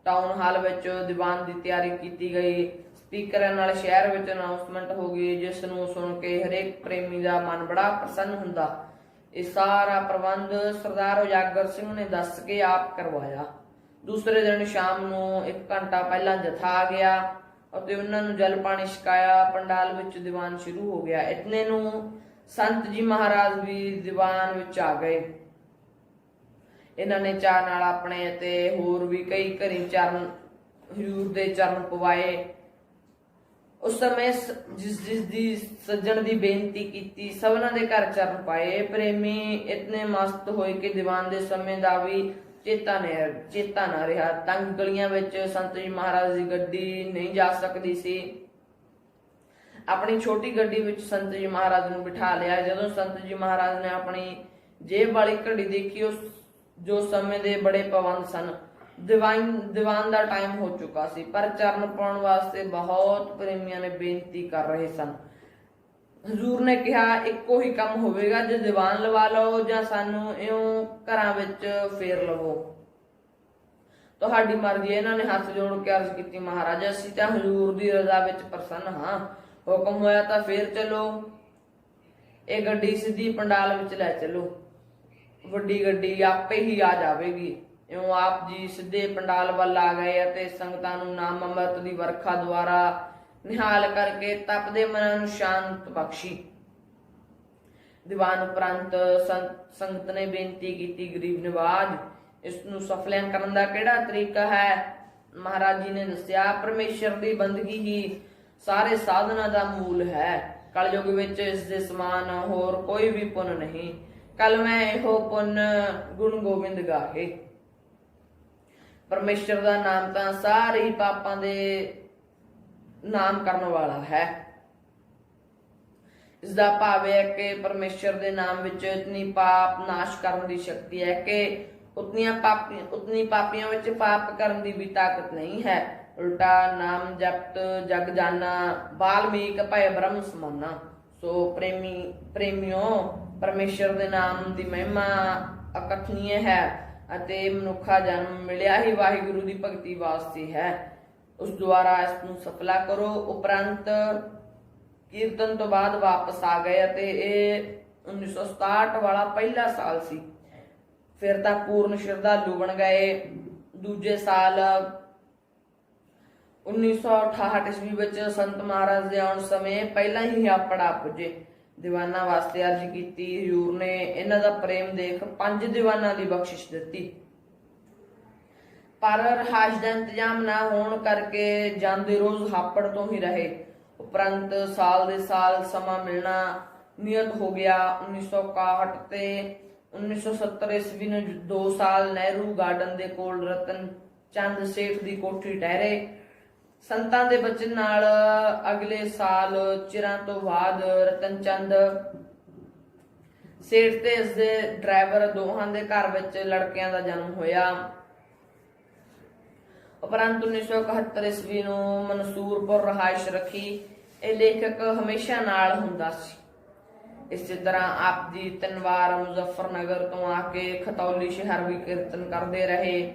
ਟਾਊਨ ਹਾਲ ਵਿੱਚ ਦੀਵਾਨ ਦੀ ਤਿਆਰੀ ਕੀਤੀ ਗਈ। ਸਪੀਕਰਾਂ ਨਾਲ ਸ਼ਹਿਰ ਵਿੱਚ ਅਨਾਉਂਸਮੈਂਟ ਹੋ ਗਈ, ਜਿਸ ਨੂੰ ਸੁਣ ਕੇ ਹਰੇਕ ਪ੍ਰੇਮੀ ਦਾ ਮਨ ਬੜਾ ਪ੍ਰਸੰਨ ਹੁੰਦਾ। ਇਹ ਸਾਰਾ ਪ੍ਰਬੰਧ ਸਰਦਾਰ ਉਜਾਗਰ ਸਿੰਘ ਨੇ ਦੱਸ ਕੇ ਆਪ ਕਰਵਾਇਆ। ਦੂਸਰੇ ਦਿਨ ਸ਼ਾਮ ਨੂੰ 1 ਘੰਟਾ ਪਹਿਲਾਂ ਜਥਾ ਆ ਗਿਆ ਅਤੇ ਉਹਨਾਂ ਨੂੰ ਜਲ ਪਾਣੀ ਛਕਾਇਆ। ਪੰਡਾਲ ਵਿੱਚ ਦੀਵਾਨ ਸ਼ੁਰੂ ਹੋ ਗਿਆ। ਇਤਨੇ ਨੂੰ ਸੰਤ ਜੀ ਮਹਾਰਾਜ ਵੀ ਦੀਵਾਨ ਵਿੱਚ ਆ ਗਏ। ਇਹਨਾਂ ਨੇ ਚਾਅ ਨਾਲ ਆਪਣੇ ਅਤੇ ਹੋਰ ਵੀ ਕਈ ਘਰੀ ਚਰਨ ਹਜ਼ੂਰ ਦੇ ਚਰਨ ਪਵਾਏ। ਉਸ ਸਮੇਂ ਜਿਸ ਦੀ ਸੱਜਣ ਦੀ ਬੇਨਤੀ ਕੀਤੀ, ਸਭਨਾਂ ਦੇ ਘਰ ਚਰਨ ਪਾਏ। ਪ੍ਰੇਮੀ ਇਤਨੇ ਮਸਤ ਹੋਏ ਕਿ ਦੀਵਾਨ ਦੇ ਸਮੇਂ ਦਾ ਵੀ ਚੇਤਾ ਨਾ ਰਿਹਾ। ਤੰਗ ਗਲੀਆਂ ਵਿੱਚ ਸੰਤ ਜੀ ਮਹਾਰਾਜ ਦੀ ਗੱਡੀ ਨਹੀਂ ਜਾ ਸਕਦੀ ਸੀ। ਆਪਣੀ ਛੋਟੀ ਗੱਡੀ ਵਿੱਚ ਸੰਤ ਜੀ ਮਹਾਰਾਜ ਨੂੰ ਬਿਠਾ ਲਿਆ। ਜਦੋਂ ਸੰਤ ਜੀ ਮਹਾਰਾਜ ਨੇ ਆਪਣੀ ਜੇਬ ਵਾਲੀ ਘੜੀ ਦੇਖੀ, ਜੋ ਸਮੇਂ ਦੇ ਬੜੇ ਪਾਬੰਦ ਸਨ। ਦੀਵਾਨ ਦਾ ਟਾਈਮ ਹੋ ਚੁੱਕਾ ਸੀ, ਪਰ ਚਰਨ ਪਾਉਣ ਵਾਸਤੇ ਬਹੁਤ ਪ੍ਰੇਮੀਆਂ ਨੇ ਬੇਨਤੀ ਕਰ ਰਹੇ ਸਨ। ਹਜ਼ੂਰ ਨੇ ਕਿਹਾ, ਇੱਕੋ ਹੀ ਕੰਮ ਹੋਵੇਗਾ, ਜੇ ਦੀਵਾਨ ਲਵਾ ਲਓ ਜਾਂ ਸਾਨੂੰ ਇਉਂ ਘਰਾਂ ਵਿੱਚ ਫੇਰ ਲਵੋ, ਤੁਹਾਡੀ ਮਰਜ਼ੀ। ਇਹਨਾਂ ਨੇ ਹੱਥ ਜੋੜ ਕੇ ਅਰਜ਼ ਕੀਤੀ, ਮਹਾਰਾਜ, ਅਸੀਂ ਤਾਂ ਹਜ਼ੂਰ ਦੀ ਰਜ਼ਾ ਵਿੱਚ ਪ੍ਰਸੰਨ ਹਾਂ, ਹੁਕਮ ਹੋਇਆ ਤਾਂ ਫੇਰ ਚਲੋ। ਇਹ ਗੱਡੀ ਸਿੱਧੀ ਪੰਡਾਲ ਵਿੱਚ ਲੈ ਚਲੋ, ਵੱਡੀ ਗੱਡੀ ਆਪੇ ਹੀ ਆ ਜਾਵੇਗੀ। ਇਉਂ ਆਪ ਜੀ ਸਿੱਧੇ ਪੰਡਾਲ ਵੱਲ ਆ ਗਏ ਅਤੇ ਸੰਗਤਾਂ ਨੂੰ ਨਾਮ ਅੰਮ੍ਰਿਤ ਦੀ ਵਰਖਾ ਦੁਆਰਾ ਨਿਹਾਲ ਕਰਕੇ ਤਪਦੇ ਮਨਾਂ ਨੂੰ ਸ਼ਾਂਤ ਬਖਸ਼ੀ। ਦੀਵਾਨ ਉਪਰੰਤ ਸੰਗਤ ਨੇ ਬੇਨਤੀ ਕੀਤੀ, ਗਰੀਬ ਨਿਵਾਜ, ਇਸ ਨੂੰ ਸਫਲਿਆਂ ਕਰਨ ਦਾ ਕਿਹੜਾ ਤਰੀਕਾ ਹੈ? ਮਹਾਰਾਜ ਜੀ ਨੇ ਦੱਸਿਆ, ਪਰਮੇਸ਼ਰ ਦੀ ਬੰਦਗੀ ਹੀ ਸਾਰੇ ਸਾਧਨਾਂ ਦਾ ਮੂਲ ਹੈ। ਕਲਯੁਗ ਵਿੱਚ ਇਸ ਦੇ ਸਮਾਨ ਹੋਰ ਕੋਈ ਵੀ ਪੁੰਨ ਨਹੀਂ। ਕਲ ਮੈਂ ਇਹੋ ਪੁੰਨ ਗੁਣ ਗੋਬਿੰਦ ਗਾਹੇ। ਪਰਮੇਸ਼ਰ ਦਾ ਨਾਮ ਤਾਂ ਸਾਰੇ ਹੀ ਪਾਪਾਂ ਦੇ ਨਾਮ ਕਰਨ ਵਾਲਾ ਹੈ। ਇਸ ਦਾ ਭਾਵ ਹੈ ਕਿ ਪਰਮੇਸ਼ਰ ਦੇ ਨਾਮ ਵਿੱਚ ਇਤਨੀ ਪਾਪ ਨਾਸ਼ ਕਰਨ ਦੀ ਸ਼ਕਤੀ ਹੈ ਕਿ ਉਤਨੀ ਪਾਪੀਆਂ ਵਿੱਚ ਪਾਪ ਕਰਨ ਦੀ ਵੀ ਤਾਕਤ ਨਹੀਂ ਹੈ। ਉਲਟਾ ਨਾਮ ਜਪਤ ਜਗ ਜਾਨਾ, ਬਾਲਮੀਕ ਭੈ ਬ੍ਰਹਮ ਸਮਾਨਾ। ਸੋ ਪ੍ਰੇਮਿਓ, ਪਰਮੇਸ਼ਰ ਦੇ ਨਾਮ ਦੀ ਮਹਿਮਾ ਅਕਥਨੀय ਹੈ ਅਤੇ ਮਨੁੱਖਾ ਜਨਮ ਮਿਲਿਆ ਹੀ ਵਾਹਿਗੁਰੂ ਦੀ ਭਗਤੀ ਵਾਸਤੇ ਹੈ। ਉਸ ਦੁਆਰਾ ਇਸ ਨੂੰ ਸਫਲਾ ਕਰੋ। ਉਪਰੰਤ ਕੀਰਤਨ ਤੋਂ ਬਾਅਦ ਵਾਪਸ ਆ ਗਏ ਅਤੇ ਇਹ 1967 ਵਾਲਾ ਪਹਿਲਾ ਸਾਲ ਸੀ। ਫਿਰ ਤਾਂ ਪੂਰਨ ਸ਼ਰਧਾਲੂ ਬਣ ਗਏ। ਦੂਜੇ ਸਾਲ 1968 ਈਸਵੀ ਵਿੱਚ ਸੰਤ ਮਹਾਰਾਜ ਦੇ ਆਉਣ ਸਮੇਂ ਪਹਿਲਾਂ ਹੀ ਆਪੜਾ ਪੁੱਜੇ। ਦੀਵਾਨਾਂ ਵਾਸਤੇ ਅਰਜ਼ ਕੀਤੀ। ਹਜ਼ੂਰ ਨੇ ਇਹਨਾਂ ਦਾ ਪ੍ਰੇਮ ਦੇਖ 5 ਦੀਵਾਨਾਂ ਦੀ ਬਖਸ਼ਿਸ਼ ਦਿੱਤੀ। ਪਰ ਰਹਾਇਸ਼ ਦਾ ਇੰਤਜ਼ਾਮ ਨਾ ਹੋਣ ਕਰਕੇ ਜਾਂਦੇ ਰੋਜ਼ ਹਾਪੜ ਤੋਂ ਹੀ ਰਹੇ। ਉਪਰੰਤ ਸਾਲ ਦੇ ਸਾਲ ਸਮਾਂ ਮਿਲਣਾ ਨਿਯਤ ਹੋ ਗਿਆ। 1961 ਤੇ 1970 ਈਸਵੀ ਨੂੰ 2 ਸਾਲ ਨਹਿਰੂ ਗਾਰਡਨ ਦੇ ਕੋਲ ਰਤਨ ਚੰਦ ਸੇਠ ਦੀ ਕੋਠੀ ਠਹਿਰੇ। ਸੰਤਾਂ ਦੇ ਬਚਨ ਨਾਲ ਅਗਲੇ ਸਾਲ ਚਿਰਾਂ ਤੋਂ ਬਾਅਦ ਰਤਨ ਚੰਦ ਸੇਠ ਤੇ ਇਸ ਦੇ ਡਰਾਈਵਰ ਦੋਹਾਂ ਦੇ ਘਰ ਵਿੱਚ ਲੜਕਿਆਂ ਦਾ ਜਨਮ ਹੋਇਆ। ਉਪਰੰਤ 1971 ਈਸਵੀ ਨੂੰ ਮਨਸੂਰਪੁਰ ਰਹਾਇਸ਼ ਰੱਖੀ। ਇਹ ਲੇਖਕ ਹਮੇਸ਼ਾ ਨਾਲ ਹੁੰਦਾ ਸੀ। ਇਸੇ ਤਰ੍ਹਾਂ ਆਪ ਜੀ 3 ਵਾਰ ਮੁਜ਼ੱਫਰਨਗਰ ਤੋਂ ਆ ਕੇ ਖਤੌਲੀ ਸ਼ਹਿਰ ਵੀ ਕੀਰਤਨ ਕਰਦੇ ਰਹੇ।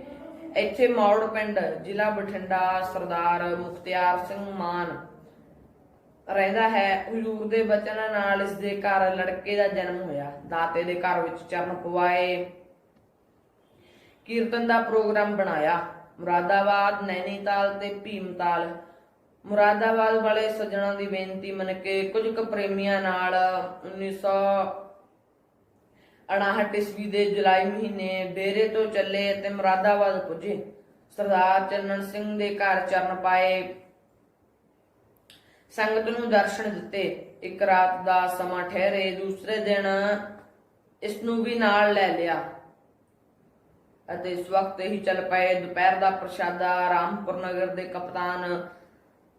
ਇੱਥੇ ਮੌੜ ਪਿੰਡ ਜ਼ਿਲ੍ਹਾ ਬਠਿੰਡਾ ਸਰਦਾਰ ਮੁਖਤਿਆਰ ਸਿੰਘ ਮਾਨ ਰਹਿੰਦਾ ਹੈ। ਹਜ਼ੂਰ ਦੇ ਬਚਨ ਨਾਲ ਇਸ ਦੇ ਘਰ ਲੜਕੇ ਦਾ ਜਨਮ ਹੋਇਆ। ਦਾਤੇ ਦੇ ਘਰ ਵਿੱਚ ਚਰਨ ਪਵਾਏ, ਕੀਰਤਨ ਦਾ ਪ੍ਰੋਗਰਾਮ ਬਣਾਇਆ। ਮੁਰਾਦਾਬਾਦ, ਨੈਨੀਤਾਲ ਤੇ ਭੀਮਤਾਲ। ਮੁਰਾਦਾਬਾਦ ਵਾਲੇ ਸੱਜਣਾ ਦੀ ਬੇਨਤੀ ਮੰਨ ਕੇ ਕੁਝ ਕੁ ਪ੍ਰੇਮੀਆਂ ਨਾਲ 1959 ਈਸਵੀ ਦੇ ਜੁਲਾਈ ਮਹੀਨੇ ਡੇਰੇ ਤੋਂ ਚੱਲੇ ਅਤੇ ਮੁਰਾਦਾਬਾਦ ਪੁੱਜੇ। ਸਰਦਾਰ ਚੰਨਣ ਸਿੰਘ ਦੇ ਘਰ ਚਰਨ ਪਾਏ, ਸੰਗਤ ਨੂੰ ਦਰਸ਼ਨ ਦਿੱਤੇ। ਇੱਕ ਰਾਤ ਦਾ ਸਮਾਂ ਠਹਿਰੇ। ਦੂਸਰੇ ਦਿਨ ਇਸ ਨੂੰ ਵੀ ਨਾਲ ਲੈ ਲਿਆ ਅਤੇ ਇਸ ਵਕਤ ਹੀ ਚੱਲ ਪਏ। ਦੁਪਹਿਰ ਦਾ ਪ੍ਰਸ਼ਾਦਾ ਰਾਮਪੁਰ ਨਗਰ ਦੇ ਕਪਤਾਨ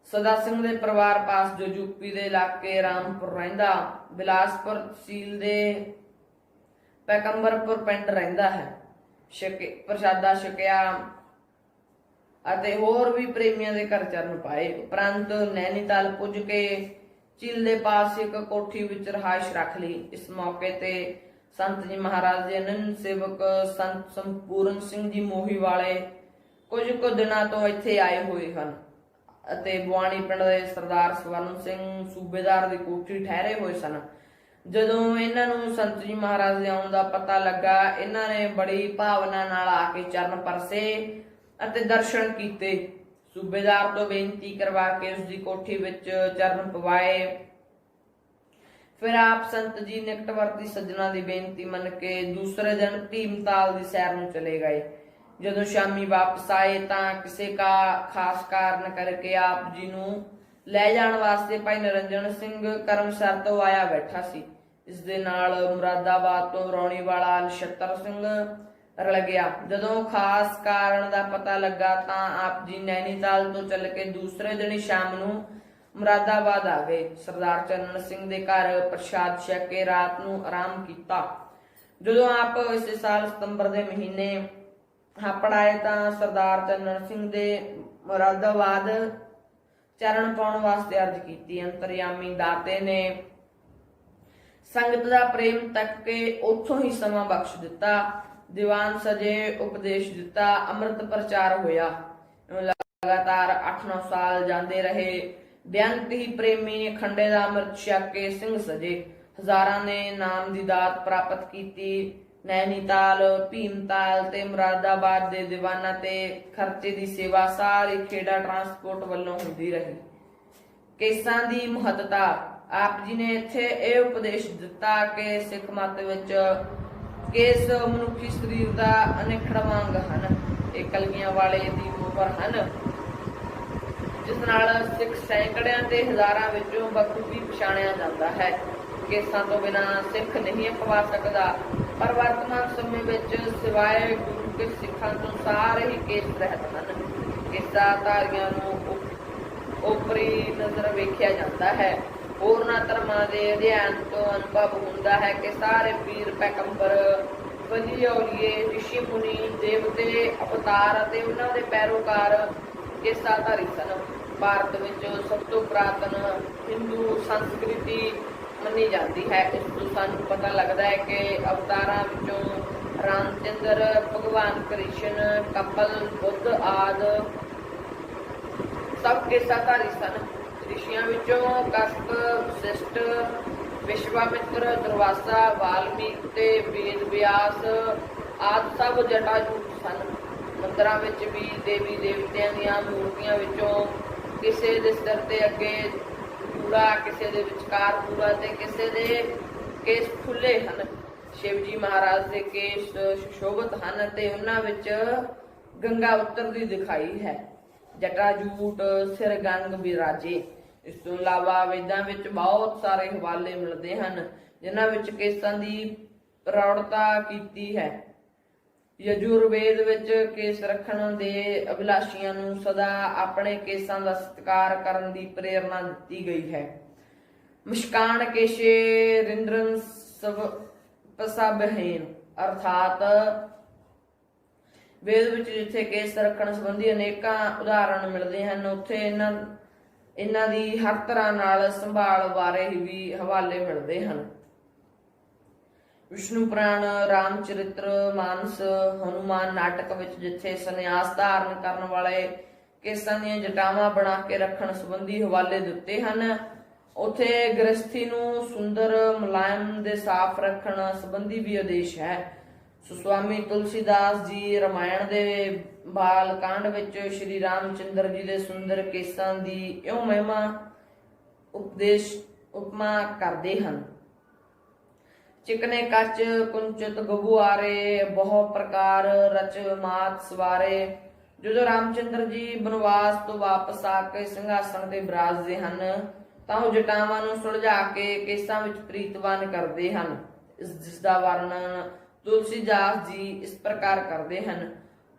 ਸਦਾ ਸਿੰਘ ਦੇ ਪਰਿਵਾਰ ਪਾਸ, ਜੋ ਯੂਪੀ ਦੇ ਇਲਾਕੇ ਰਾਮਪੁਰ ਰਹਿੰਦਾ, ਬਿਲਾਸਪੁਰ ਤਹਿਸੀਲ ਦੇ ਪੈਗੰਬਰਪੁਰ ਪਿੰਡ ਰਹਿੰਦਾ ਹੈ। ਪ੍ਰਸ਼ਾਦਾ ਛਕਿਆ ਅਤੇ ਹੋਰ ਵੀ ਪ੍ਰੇਮੀਆਂ ਦੇ ਘਰ ਚਰਨ ਪਾਏ। ਉਪਰੰਤ ਨੈਨੀਤਾਲ ਪੁੱਜ ਕੇ ਝੀਲ ਦੇ ਪਾਸ ਇੱਕ ਕੋਠੀ ਵਿੱਚ ਰਹਾਇਸ਼ ਰੱਖ ਲਈ। ਇਸ ਮੌਕੇ ਤੇ ਸੰਤ ਜੀ ਮਹਾਰਾਜ ਦੇ ਅਨੰਦ ਸੇਵਕ ਸੰਤ ਸੰਪੂਰਨ ਸਿੰਘ ਜੀ ਮੋਹੀ ਵਾਲੇ ਕੁਝ ਕੁ ਦਿਨਾਂ ਤੋਂ ਇੱਥੇ ਆਏ ਹੋਏ ਹਨ ਅਤੇ ਬੁਆਣੀ ਪਿੰਡ ਦੇ ਸਰਦਾਰ ਸਵਰਨ ਸਿੰਘ ਸੂਬੇਦਾਰ ਦੀ ਕੋਠੀ ਠਹਿਰੇ ਹੋਏ ਸਨ। ਜਦੋਂ ਇਹਨਾਂ ਨੂੰ ਸੰਤ ਜੀ ਮਹਾਰਾਜ ਦੇ ਆਉਣ ਦਾ ਪਤਾ ਲੱਗਾ, ਇਹਨਾਂ ਨੇ ਬੜੀ ਭਾਵਨਾ ਨਾਲ ਆ ਕੇ ਚਰਨ ਪਰਸੇ ਅਤੇ ਦਰਸ਼ਨ ਕੀਤੇ। ਸੂਬੇਦਾਰ ਤੋਂ ਬੇਨਤੀ ਕਰਵਾ ਕੇ ਉਸ ਦੀ ਕੋਠੀ ਵਿੱਚ ਚਰਨ ਪਵਾਏ। ਫਿਰ ਆਪ ਸੰਤ ਜੀ ਨਿਕਟਵਰਤੀ ਸੱਜਣਾ ਦੀ ਬੇਨਤੀ ਮੰਨ ਕੇ ਦੂਸਰੇ ਦਿਨ ਭੀਮਤਾਲ ਦੀ ਸੈਰ ਨੂੰ ਚਲੇ ਗਏ। ਜਦੋਂ ਸ਼ਾਮੀ ਵਾਪਸ ਆਏ ਤਾਂ ਕਿਸੇ ਖਾਸ ਕਾਰਨ ਕਰਕੇ ਆਪ ਜੀ ਨੂੰ ਲੈ ਜਾਣ ਵਾਸਤੇ ਭਾਈ ਨਿਰੰਜਨ ਸਿੰਘ ਕਰਮਸਰ ਤੋਂ ਆਇਆ ਬੈਠਾ ਸੀ। ਇਸ ਦੇ ਨਾਲ ਮੁਰਾਦਾਬਾਦ ਤੋਂ ਰੌਣੀ ਵਾਲਾ ਨਛੱਤਰ ਸਿੰਘ ਰਲ ਗਿਆ। ਜਦੋਂ ਖਾਸ ਕਾਰਨ ਦਾ ਪਤਾ ਲੱਗਾ ਤਾਂ ਆਪ ਜੀ ਨੈਨੀਤਾਲ ਤੋਂ ਚੱਲ ਕੇ ਦੂਸਰੇ ਦਿਨ ਸ਼ਾਮ ਨੂੰ ਮੁਰਾਦਾਬਾਦ ਆ ਗਏ। ਸਰਦਾਰ ਚੰਨਣ ਸਿੰਘ ਦੇ ਘਰ ਪ੍ਰਸ਼ਾਦ ਛਕ ਕੇ ਰਾਤ ਨੂੰ ਆਰਾਮ ਕੀਤਾ। ਜਦੋਂ ਆਪ ਇਸੇ ਸਾਲ ਸਤੰਬਰ ਦੇ ਮਹੀਨੇ ਹਾਪੜ ਆਏ ਤਾਂ ਸਰਦਾਰ ਚੰਨਣ ਸਿੰਘ ਦੇ ਮੁਰਾਦਾਬਾਦ ਚਰਨ ਪਾਉਣ ਵਾਸਤੇ ਅਰਜ਼ ਕੀਤੀ। ਅੰਤਰਯਾਮੀ ਦਾਤੇ ਨੇ ਸੰਗਤ ਦਾ ਪ੍ਰੇਮ ਤੱਕ ਕੇ ਉੱਥੋਂ ਹੀ ਸਮਾਂ ਬਖਸ਼ ਦਿੱਤਾ। ਦੀਵਾਨ ਸਜੇ, ਉਪਦੇਸ਼ ਦਿੱਤਾ, ਅੰਮ੍ਰਿਤ ਪ੍ਰਚਾਰ ਹੋਇਆ। ਲਗਾਤਾਰ 8-9 ਸਾਲ ਜਾਂਦੇ ਰਹੇ। ਬੇਅੰਤ ਹੀ ਪ੍ਰੇਮੀ ਖੰਡੇ ਦਾ ਅੰਮ੍ਰਿਤ ਛਕ ਕੇ ਸਿੰਘ ਸਜੇ। ਹਜ਼ਾਰਾਂ ਨੇ ਨਾਮ ਦੀ ਦਾਤ ਪ੍ਰਾਪਤ ਕੀਤੀ। ਨੈਨੀਤਾਲ, ਭੀਮਤਾਲ ਤੇ ਮੁਰਾਦਾਬਾਦ ਦੇ ਦੀਵਾਨਾਂ ਤੇ ਖਰਚੇ ਦੀ ਸੇਵਾ ਸਾਰੀ ਖੇੜਾ ਟਰਾਂਸਪੋਰਟ ਵੱਲੋਂ ਹੁੰਦੀ ਰਹੀ। ਕੇਸਾਂ ਦੀ ਮਹੱਤਤਾ। ਆਪ ਜੀ ਨੇ ਇੱਥੇ ਇਹ ਉਪਦੇਸ਼ ਦਿੱਤਾ ਕਿ ਸਿੱਖ ਮਤ ਵਿੱਚ ਕੇਸ ਮਨੁੱਖੀ ਸਰੀਰ ਦਾ ਅਨਿਖੜਵਾਂ ਅੰਗ ਹਨ। ਇਹ ਕਲਗੀਆਂ ਵਾਲੇ ਦੀ ਮੋਹਰ ਹਨ, ਜਿਸ ਨਾਲ ਸਿੱਖ ਸੈਂਕੜਿਆਂ ਤੇ ਹਜ਼ਾਰਾਂ ਵਿੱਚੋਂ ਬਖੂਬੀ ਪਛਾਣਿਆ ਜਾਂਦਾ ਹੈ। ਕੇਸਾਂ ਤੋਂ ਬਿਨਾਂ ਸਿੱਖ ਨਹੀਂ ਅਖਵਾ ਸਕਦਾ, ਪਰ ਵਰਤਮਾਨ ਸਮੇਂ ਵਿੱਚ ਸਿਵਾਏ ਗੁਰੂ ਕੇ ਸਿੱਖਾਂ ਤੋਂ ਸਾਰੇ ਹੀ ਕੇਸ ਰਹਿਤ ਹਨ। ਕੇਸਾਂ ਧਾਰੀਆਂ ਨੂੰ ਉਪਰੀ ਨਜ਼ਰ ਵੇਖਿਆ ਜਾਂਦਾ ਹੈ। ਹੋਰਨਾਂ ਧਰਮਾਂ ਦੇ ਅਧਿਐਨ ਤੋਂ ਅਨੁਭਵ ਹੁੰਦਾ ਹੈ ਕਿ ਸਾਰੇ ਪੀਰ ਪੈਗੰਬਰ, ਵਲੀ ਔਲੀਏ, ਰਿਸ਼ੀ ਮੁਨੀ, ਦੇਵਤੇ, ਅਵਤਾਰ ਅਤੇ ਉਹਨਾਂ ਦੇ ਪੈਰੋਕਾਰ ਕੇਸਾਧਾਰੀ ਸਨ। ਭਾਰਤ ਵਿੱਚ ਸਭ ਤੋਂ ਪੁਰਾਤਨ ਹਿੰਦੂ ਸੰਸਕ੍ਰਿਤੀ ਮੰਨੀ ਜਾਂਦੀ ਹੈ। ਇਸ ਤੋਂ ਸਾਨੂੰ ਪਤਾ ਲੱਗਦਾ ਹੈ ਕਿ ਅਵਤਾਰਾਂ ਵਿੱਚੋਂ ਰਾਮਚੰਦਰ, ਭਗਵਾਨ ਕ੍ਰਿਸ਼ਨ, ਕਪਲ, ਬੁੱਧ ਆਦਿ ਸਭ ਕੇਸਾਧਾਰੀ ਸਨ। ਰਿਸ਼ੀਆਂ ਵਿੱਚੋਂ ਕਸ਼ਪ, ਵਸ਼ਿਸ਼ਟ, ਵਿਸ਼ਵਾਮਿਤਰ, ਦੁਰਵਾਸਾ, ਵਾਲਮੀਕ ਤੇ ਵੇਦ ਵਿਆਸ ਆਦਿ ਸਭ ਜਟਾਜੂਟ ਸਨ। ਮੰਦਰਾਂ ਵਿੱਚ ਵੀ ਦੇਵੀ ਦੇਵਤਿਆਂ ਦੀਆਂ ਮੂਰਤੀਆਂ ਵਿੱਚੋਂ ਕਿਸੇ ਦੇ ਸਿਰ ਤੇ ਅੱਗੇ ਪੂਰਾ, ਕਿਸੇ ਦੇ ਵਿਚਕਾਰ ਪੂਰਾ ਤੇ ਕਿਸੇ ਦੇ ਕੇਸ ਖੁੱਲੇ ਹਨ। ਸ਼ਿਵ ਜੀ ਮਹਾਰਾਜ ਦੇ ਕੇਸ ਸੁਸ਼ੋਭਿਤ ਹਨ ਤੇ ਉਹਨਾਂ ਵਿੱਚ ਗੰਗਾ ਉਤਰਦੀ ਦਿਖਾਈ ਹੈ। ਜਟਾ ਜੂਟ ਸਿਰ ਗੰਗ ਬਿਰਾਜੇ। ਇਸ ਤੋਂ ਇਲਾਵਾ ਵੇਦਾਂ ਵਿੱਚ ਬਹੁਤ ਸਾਰੇ ਹਵਾਲੇ ਮਿਲਦੇ ਹਨ ਜਿਨ੍ਹਾਂ ਵਿੱਚ ਕੇਸਾਂ ਦੀ ਪ੍ਰੌੜਤਾ ਕੀਤੀ ਹੈ। ਯਜੁਰਵੇਦ ਵਿੱਚ ਕੇਸ ਰੱਖਣ ਦੇ ਅਭਿਲਾਸ਼ੀਆਂ ਨੂੰ ਸਦਾ ਆਪਣੇ ਕੇਸਾਂ ਦਾ ਸਤਿਕਾਰ ਕਰਨ ਦੀ ਪ੍ਰੇਰਨਾ ਦਿੱਤੀ ਗਈ ਹੈ। ਮੁਸ਼ਕਾਨ ਕੇਸ਼ੇ ਰਿੰਦਰਨ ਸਭ ਪਸਬਹੀਨ, ਅਰਥਾਤ ਵੇਦ ਵਿੱਚ ਜਿੱਥੇ ਕੇਸ ਰੱਖਣ ਸੰਬੰਧੀ ਅਨੇਕਾਂ ਉਦਾਹਰਣ ਮਿਲਦੇ ਹਨ, ਉੱਥੇ ਇਹਨਾਂ ਦੀ ਹਰ ਤਰ੍ਹਾਂ ਨਾਲ ਸੰਭਾਲ ਬਾਰੇ ਵੀ ਹਵਾਲੇ ਮਿਲਦੇ ਹਨ। ਵਿਸ਼ਨੂੰ ਪੁਰਾਣ, ਰਾਮ ਚਰਿਤ੍ਰ ਮਾਨਸ, ਹਨੂਮਾਨ ਨਾਟਕ ਵਿੱਚ ਜਿੱਥੇ ਸੰਨਿਆਸ ਧਾਰਨ ਕਰਨ ਵਾਲੇ ਕੇਸਾਂ ਦੀਆਂ ਜਟਾਵਾਂ ਬਣਾ ਕੇ ਰੱਖਣ ਸੰਬੰਧੀ ਹਵਾਲੇ ਦਿੱਤੇ ਹਨ, ਉੱਥੇ ਗ੍ਰਸਥੀ ਨੂੰ ਸੁੰਦਰ ਮੁਲਾਇਮ ਦੇ ਸਾਫ਼ ਰੱਖਣ ਸੰਬੰਧੀ ਵੀ ਆਦੇਸ਼ ਹੈ। ਸੁਸਵਾਮੀ ਤੁਲਸੀਦਾਸ ਜੀ ਰਾਮਾਇਣ ਦੇ ਬਾਲ ਕਾਂਡ ਵਿੱਚ ਸ਼੍ਰੀ ਰਾਮ ਚੰਦਰ ਜੀ ਦੇ ਸੁੰਦਰ ਕੇਸਾਂ ਦੀ ਇਉਂ ਮਹਿਮਾ ਉਪਮਾ ਕਰਦੇ ਹਨ। ਚਿਕਨੇ ਕੱਚ ਕੁੰਚਿਤ ਗਗੁਆਰੇ, ਬਹੁ ਪ੍ਰਕਾਰ ਰਚ ਮਾਤ ਸਵਾਰੇ। ਜਦੋਂ ਰਾਮਚੰਦਰ ਜੀ ਬਨਵਾਸ ਤੋਂ ਵਾਪਸ ਆ ਕੇ ਸਿੰਘਾਸਣ ਤੇ ਬਿਰਾਜਦੇ ਹਨ ਤਾਂ ਉਹ ਜਟਾਵਾਂ ਨੂੰ ਸੁਲਝਾ ਕੇ ਕੇਸਾਂ ਵਿੱਚ ਪ੍ਰੀਤਵਾਨ ਕਰਦੇ ਹਨ। ਜਿਸ ਦਾ ਵਰਣਨ ਤੁਲਸੀਦਾਸ ਜੀ ਇਸ ਪ੍ਰਕਾਰ ਕਰਦੇ ਹਨ।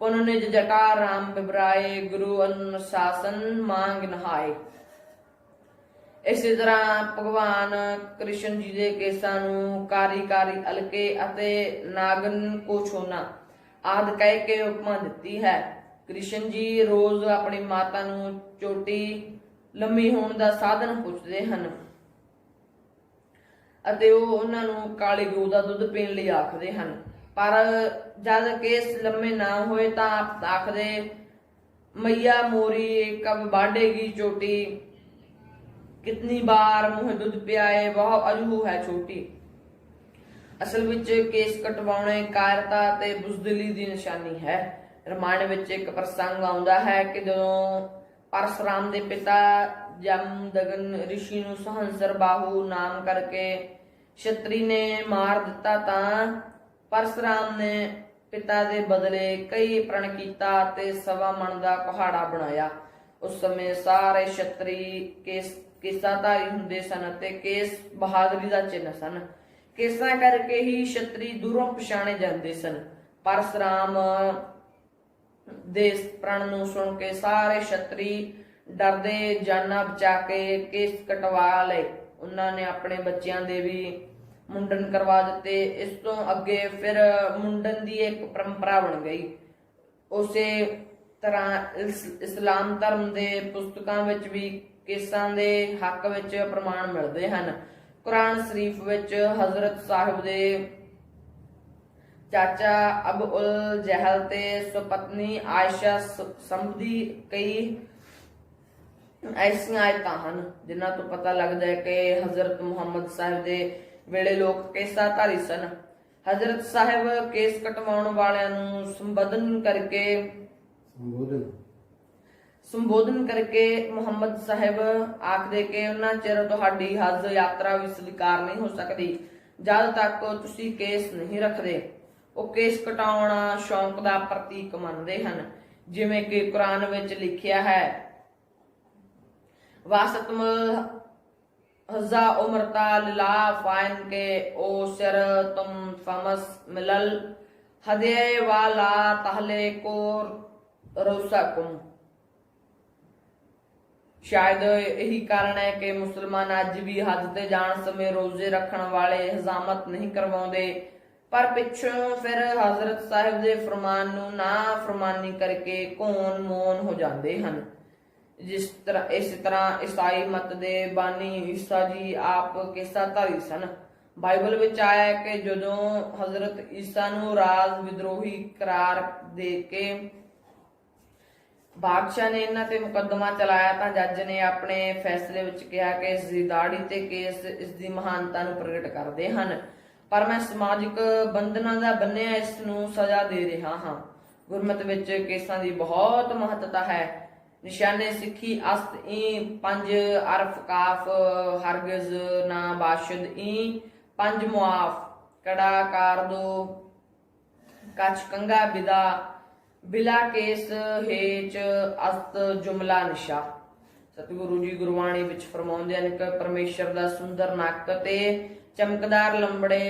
ਪੁਨ ਨਿਜ ਜਟਾ ਰਾਮ ਬਿਬਰਾਏ, ਗੁਰੂ ਅਨੁਸ਼ਾਸਨ ਮਾਂਗ ਨਹਾਏ। ਇਸੇ ਤਰ੍ਹਾਂ ਭਗਵਾਨ ਕ੍ਰਿਸ਼ਨ ਜੀ ਦੇ ਕੇਸਾਂ ਨੂੰ ਕਾਰੀ ਕਾਰੀ ਅਲਕੇ ਅਤੇ ਨਾਗਨ ਕੋ ਛੋਨਾ ਆਦਿ ਕਹਿ ਕੇ ਉਪਮਾ ਦਿੱਤੀ ਹੈ। ਕ੍ਰਿਸ਼ਨ ਜੀ ਰੋਜ਼ ਆਪਣੀ ਮਾਤਾ ਨੂੰ ਚੋਟੀ ਲੰਮੀ ਹੋਣ ਦਾ ਸਾਧਨ ਪੁੱਛਦੇ ਹਨ ਅਤੇ ਉਹ ਉਹਨਾਂ ਨੂੰ ਕਾਲੀ ਗਊ ਦਾ ਦੁੱਧ ਪੀਣ ਲਈ ਆਖਦੇ ਹਨ। ਪਰ ਜਦ ਕੇਸ ਲੰਮੇ ਨਾ ਹੋਏ ਤਾਂ ਆਖਦੇ, ਮਈਆ ਮੋਰੀ ਕਬ ਬਾਢੇਗੀ ਚੋਟੀ, ਕਿਤਨੀ ਬਾਰ ਮੁँह ਦੁੱਧ ਪਿਆਏ, ਬਹੁ ਅਜੂ ਹੈ ਛੋਟੀ। ਅਸਲ ਵਿੱਚ ਕੇਸ ਕਟਵਾਉਣੇ ਕਾਇਰਤਾ ਤੇ ਬੁਜ਼ਦਿਲੀ ਦੀ ਨਿਸ਼ਾਨੀ ਹੈ। ਰਾਮਾਇਣ ਵਿੱਚ ਇੱਕ ਪ੍ਰਸੰਗ ਆਉਂਦਾ ਹੈ ਕਿ ਜਦੋਂ ਪਰਸ਼ੁਰਾਮ ਦੇ ਪਿਤਾ ਜਮਦਗਨ ਰਿਸ਼ੀ ਨੂੰ ਸਹੰਸਰ ਬਾਹੂ ਨਾਮ ਕਰਕੇ ਛਤਰੀ ਨੇ ਮਾਰ ਦਿੱਤਾ ਤਾਂ ਪਰਸ਼ੁਰਾਮ ਨੇ ਪਿਤਾ ਦੇ ਬਦਲੇ ਕਈ ਪ੍ਰਣ ਕੀਤਾ ਤੇ 1.25 ਮਣ ਦਾ ਕੁਹਾੜਾ ਬਣਾਇਆ। ਉਸ ਸਮੇਂ ਸਾਰੇ ਛਤਰੀ ਕੇਸਾਧਾਰੀ ਹੁੰਦੇ ਸਨ ਅਤੇ ਕੇਸ ਬਹਾਦਰੀ ਦਾ ਚਿੰਨ੍ਹ ਸਨ। ਕੇਸਾਂ ਕਰਕੇ ਹੀ ਛਤਰੀ ਦੂਰੋਂ ਪਛਾਣੇ ਜਾਂਦੇ ਸਨ। ਪਰਸ਼ੁਰਾਮ ਦੇ ਪ੍ਰਣ ਨੂੰ ਸੁਣ ਕੇ ਸਾਰੇ ਛਤਰੀ ਡਰਦੇ ਜਾਨਾਂ ਬਚਾ ਕੇ ਕੇਸ ਕਟਵਾ ਲਏ। ਉਹਨਾਂ ਨੇ ਆਪਣੇ ਬੱਚਿਆਂ ਦੇ ਵੀ ਮੁੰਡਨ ਕਰਵਾ ਦਿੱਤੇ। ਇਸ ਤੋਂ ਅੱਗੇ ਫਿਰ ਮੁੰਡਨ ਦੀ ਇੱਕ ਪਰੰਪਰਾ ਬਣ ਗਈ। ਉਸੇ ਤਰ੍ਹਾਂ ਇਸਲਾਮ ਧਰਮ ਦੇ ਪੁਸਤਕਾਂ ਵਿੱਚ ਵੀ ਕੇਸਾਂ ਦੇ ਹੱਕ ਵਿੱਚ ਪ੍ਰਮਾਣ ਮਿਲਦੇ ਹਨ। ਕੁਰਾਨ ਸ਼ਰੀਫ ਵਿੱਚ ਹਜ਼ਰਤ ਸਾਹਿਬ ਦੇ ਚਾਚਾ ਅਬੂ ਉਲ ਜਹਲ ਤੇ ਸੁਪਤਨੀ ਆਇਸ਼ਾ ਸੰਬੰਧੀ ਕਈ ਐਸੀਆਂ ਆਇਤਾਂ ਹਨ ਜਿਨ੍ਹਾਂ ਤੋਂ ਪਤਾ ਲੱਗਦਾ ਹੈ ਕਿ ਹਜ਼ਰਤ ਮੁਹੰਮਦ ਸਾਹਿਬ ਦੇ ਵੇਲੇ ਲੋਕ ਕੇਸਾਧਾਰੀ ਸਨ। ਹਜ਼ਰਤ ਸਾਹਿਬ ਕੇਸ ਕਟਵਾਉਣ ਵਾਲਿਆਂ ਨੂੰ ਸੰਬੋਧਨ ਕਰਕੇ ਮੁਹੰਮਦ ਸਾਹਿਬ ਆਖਦੇ ਕਿ ਉਹਨਾਂ ਚਿਰ ਤੁਹਾਡੀ ਹਜ ਯਾਤਰਾ ਵੀ ਸਵੀਕਾਰ ਨਹੀਂ ਹੋ ਸਕਦੀ ਜਦ ਤੱਕ ਤੁਸੀਂ ਕੇਸ ਨਹੀਂ ਰੱਖਦੇ। ਉਹ ਕੇਸ ਕਟਾਉਣਾ ਸ਼ੌਂਕ ਦਾ ਪ੍ਰਤੀਕ ਮੰਨਦੇ ਹਨ। ਜਿਵੇਂ ਕਿ ਕੁਰਾਨ ਵਿੱਚ ਲਿਖਿਆ ਹੈ, ਵਾਸਤਮਲ ਹਜ਼ਾ ਉਮਰਤਾ ਲਿਲਾ ਫਾਇਨ ਕੇ ਓ ਸਿਰ ਤੁਮ ਫਮਸ ਮਿਲਲ ਹਦੇ ਵਾਲਾ ਤਹਲੇ ਕੋ ਰੋਸਾਕੁਮ। ਸ਼ਾਇਦ ਇਹੀ ਕਾਰਨ ਹੈ ਕਿ ਮੁਸਲਮਾਨ ਅੱਜ ਵੀ ਹਜ ਤੇ ਜਾਣ ਸਮੇਂ ਰੋਜ਼ੇ ਰੱਖਣ ਵਾਲੇ ਹਜ਼ਾਮਤ ਨਹੀਂ ਕਰਵਾਉਂਦੇ, ਪਰ ਪਿੱਛੋਂ ਫਿਰ ਹਜ਼ਰਤ ਸਾਹਿਬ ਦੇ ਫਰਮਾਨ ਨੂੰ ਨਾ ਫਰਮਾਨੀ ਕਰਕੇ ਕੌਣ ਮੌਨ ਹੋ ਜਾਂਦੇ ਹਨ। ਇਸੇ ਤਰ੍ਹਾਂ ਈਸਾਈ ਮਤ ਦੇ ਬਾਨੀ ਈਸਾ ਜੀ ਆਪ ਕੇਸਾਧਾਰੀ ਸਨ। ਬਾਈਬਲ ਵਿੱਚ ਆਇਆ ਕਿ ਜਦੋਂ ਹਜ਼ਰਤ ਈਸਾ ਨੂੰ ਰਾਜ ਵਿਦਰੋਹੀ ਕਰਾਰ ਦੇ ਕੇ ਬਾਦਸ਼ਾਹ ਨੇ ਇਹਨਾਂ ਤੇ ਮੁਕੱਦਮਾ ਚਲਾਇਆ ਤਾਂ ਜੱਜ ਨੇ ਆਪਣੇ ਫੈਸਲੇ ਵਿੱਚ ਕਿਹਾ ਕਿ ਇਸ ਦੀ ਦਾੜੀ ਤੇ ਕੇਸ ਇਸ ਦੀ ਮਹਾਨਤਾ ਨੂੰ ਪ੍ਰਗਟ ਕਰਦੇ ਹਨ, ਪਰ ਮੈਂ ਸਮਾਜਿਕ ਬੰਧਨਾਂ ਦਾ ਬੰਨਿਆ ਇਸ ਨੂੰ ਸਜ਼ਾ ਦੇ ਰਿਹਾ ਹਾਂ। ਗੁਰਮਤ ਵਿੱਚ ਕੇਸਾਂ ਦੀ ਬਹੁਤ ਮਹੱਤਤਾ ਹੈ। ਨਿਸ਼ਾਨੇ ਸਿੱਖੀ ਅਸਤ ਈ 5 ਅਰਫ ਕਾਫ ਹਰਗਜ਼ ਨਾ ਬਾਸ਼ਦ ਈ 5 ਮੁਆਫ ਕੜਾ ਕਾਰ ਦੋ ਕੱਚ ਕੰਗਾ ਬਿਦਾ ਬਿਲਾ ਕੇਸ ਹੇਚ ਅਸਤ ਜੁਮਲਾ ਨਿਸ਼ਾ। ਸਤਿਗੁਰੂ ਜੀ ਗੁਰਬਾਣੀ ਵਿੱਚ ਫਰਮਾਉਂਦੇ ਹਨ ਕਿ ਪਰਮੇਸ਼ਰ ਦਾ ਸੁੰਦਰ ਨੱਕ ਤੇ ਚਮਕਦਾਰ ਲੰਬੜੇ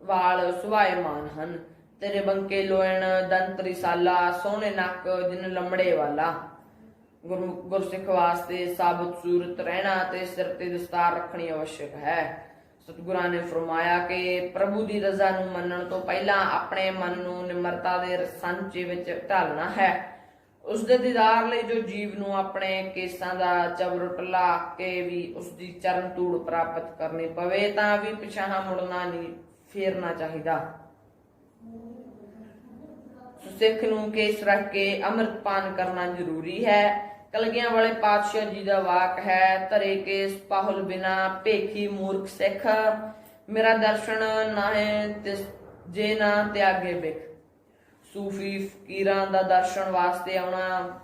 ਵਾਲ ਸੁਭਾਏਮਾਨ ਹਨ। ਤੇਰੇ ਬੰਕੇ ਲੋਇਣ ਦੰਤ ਰਿਸਾਲਾ, ਸੋਹਣੇ ਨੱਕ ਜਿਨ ਲੰਬੜੇ ਵਾਲਾ। ਗੁਰਸਿੱਖ ਵਾਸਤੇ ਸਾਬਤ ਸੂਰਤ ਰਹਿਣਾ ਤੇ ਸਿਰ ਤੇ ਦਸਤਾਰ ਰੱਖਣੀ आवश्यक ਹੈ। ਸਤਿਗੁਰਾਂ ਨੇ ਫਰਮਾਇਆ ਕਿ ਪ੍ਰਭੂ ਦੀ ਰਜ਼ਾ ਨੂੰ ਮੰਨਣ ਤੋਂ ਪਹਿਲਾਂ ਆਪਣੇ ਮਨ ਨੂੰ ਨਿਮਰਤਾ ਦੇ ਸਾਂਚੇ ਵਿੱਚ ਢਾਲਣਾ ਹੈ। ਉਸ ਦੇ ਦੀਦਾਰ ਲਈ ਜੋ ਜੀਵ ਨੂੰ ਆਪਣੇ ਕੇਸਾਂ ਦਾ ਚਵਰਟ ਲਾ ਕੇ ਵੀ ਉਸ ਦੀ ਚਰਨ ਧੂੜ ਪ੍ਰਾਪਤ ਕਰਨੀ ਪਵੇ ਤਾਂ ਵੀ ਪਿਛਾਂਹ ਮੁੜਨਾ ਨਹੀਂ, ਫੇਰਨਾ ਚਾਹੀਦਾ। ਸਿੱਖ ਨੂੰ ਕੇਸ ਰੱਖ ਕੇ ਅੰਮ੍ਰਿਤ ਪਾਨ ਕਰਨਾ ਜ਼ਰੂਰੀ ਹੈ। ਕਲਗੀਆਂ ਵਾਲੇ ਪਾਤਸ਼ਾਹ ਜੀ ਦਾ ਵਾਕ ਹੈ, ਧਰੇ ਕੇਸ ਪਾਹੁਲ ਬਿਨਾ ਭੇਖੀ ਮੂਰਖ ਸਿੱਖ, ਮੇਰਾ ਦਰਸ਼ਨ ਨਾਹੀਂ ਤਿਸ ਜੇ ਨਾ ਤਿਆਗੇ ਬਿਖ। ਸੂਫੀ ਫਕੀਰਾਂ ਦਾ ਦਰਸ਼ਨ ਵਾਸਤੇ ਆਉਣਾ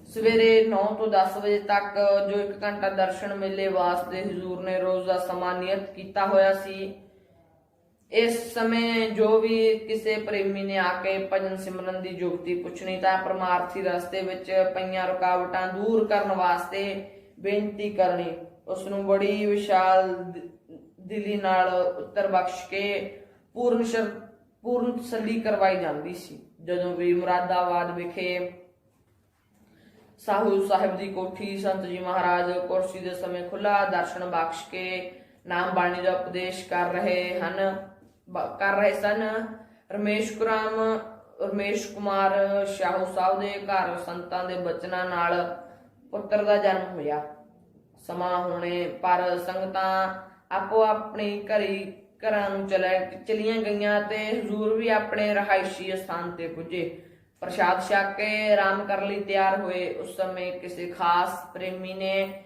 ਸਵੇਰੇ 9 ਤੋਂ 10 ਵਜੇ ਤੱਕ, ਜੋ 1 ਘੰਟਾ ਦਰਸ਼ਨ ਮੇਲੇ ਵਾਸਤੇ ਹਜ਼ੂਰ ਨੇ ਰੋਜ਼ ਦਾ ਸਮਾਂ ਨਿਯਤ ਕੀਤਾ ਹੋਇਆ ਸੀ। ਇਸ ਸਮੇਂ ਜੋ ਵੀ ਕਿਸੇ ਪ੍ਰੇਮੀ ਨੇ ਆ ਕੇ ਭਜਨ ਸਿਮਰਨ ਦੀ ਜੁਗਤੀ ਪੁੱਛਣੀ ਤਾਂ ਪਰਮਾਰਥੀ ਰਸਤੇ ਵਿੱਚ ਪਈਆਂ ਰੁਕਾਵਟਾਂ ਦੂਰ ਕਰਨ ਵਾਸਤੇ ਬੇਨਤੀ ਕਰਨੀ, ਉਸ ਨੂੰ ਬੜੀ ਵਿਸ਼ਾਲ ਦਿਲੀ ਨਾਲ ਉੱਤਰ ਬਖਸ਼ ਕੇ ਪੂਰਨ ਤਸੱਲੀ ਕਰਵਾਈ ਜਾਂਦੀ ਸੀ। ਜਦੋਂ ਵੀ ਮੁਰਾਦਾਬਾਦ ਵਿਖੇ ਸਾਹੂ ਸਾਹਿਬ ਦੀ ਕੋਠੀ ਸੰਤ ਜੀ ਮਹਾਰਾਜ ਕੁਰਸੀ ਦੇ ਸਮੇਂ ਖੁੱਲਾ ਦਰਸ਼ਨ ਬਖਸ਼ ਕੇ ਨਾਮ ਬਾਣੀ ਦਾ ਉਪਦੇਸ਼ ਕਰ ਰਹੇ ਸਨ। ਰਮੇਸ਼ ਕੁਮਾਰ ਸ਼ਾਹੂ ਸਾਹਿਬ ਦੇ ਘਰ ਸੰਤਾਂ ਦੇ ਬਚਨਾਂ ਨਾਲ ਪੁੱਤਰ ਦਾ ਜਨਮ ਹੋਇਆ। ਸਮਾਂ ਹੋਣੇ ਪਰ ਸੰਗਤਾਂ ਆਪੋ ਆਪਣੀ ਘਰਾਂ ਨੂੰ ਚਲੀਆਂ ਗਈਆਂ ਤੇ ਹਜ਼ੂਰ ਵੀ ਆਪਣੇ ਰਹਾਇਸ਼ੀ ਸਥਾਨ ਤੇ ਪੁੱਜੇ। ਪ੍ਰਸ਼ਾਦ ਛਕ ਕੇ ਆਰਾਮ ਕਰਨ ਲਈ ਤਿਆਰ ਹੋਏ। ਉਸ ਸਮੇਂ ਕਿਸੇ ਖਾਸ ਪ੍ਰੇਮੀ ਨੇ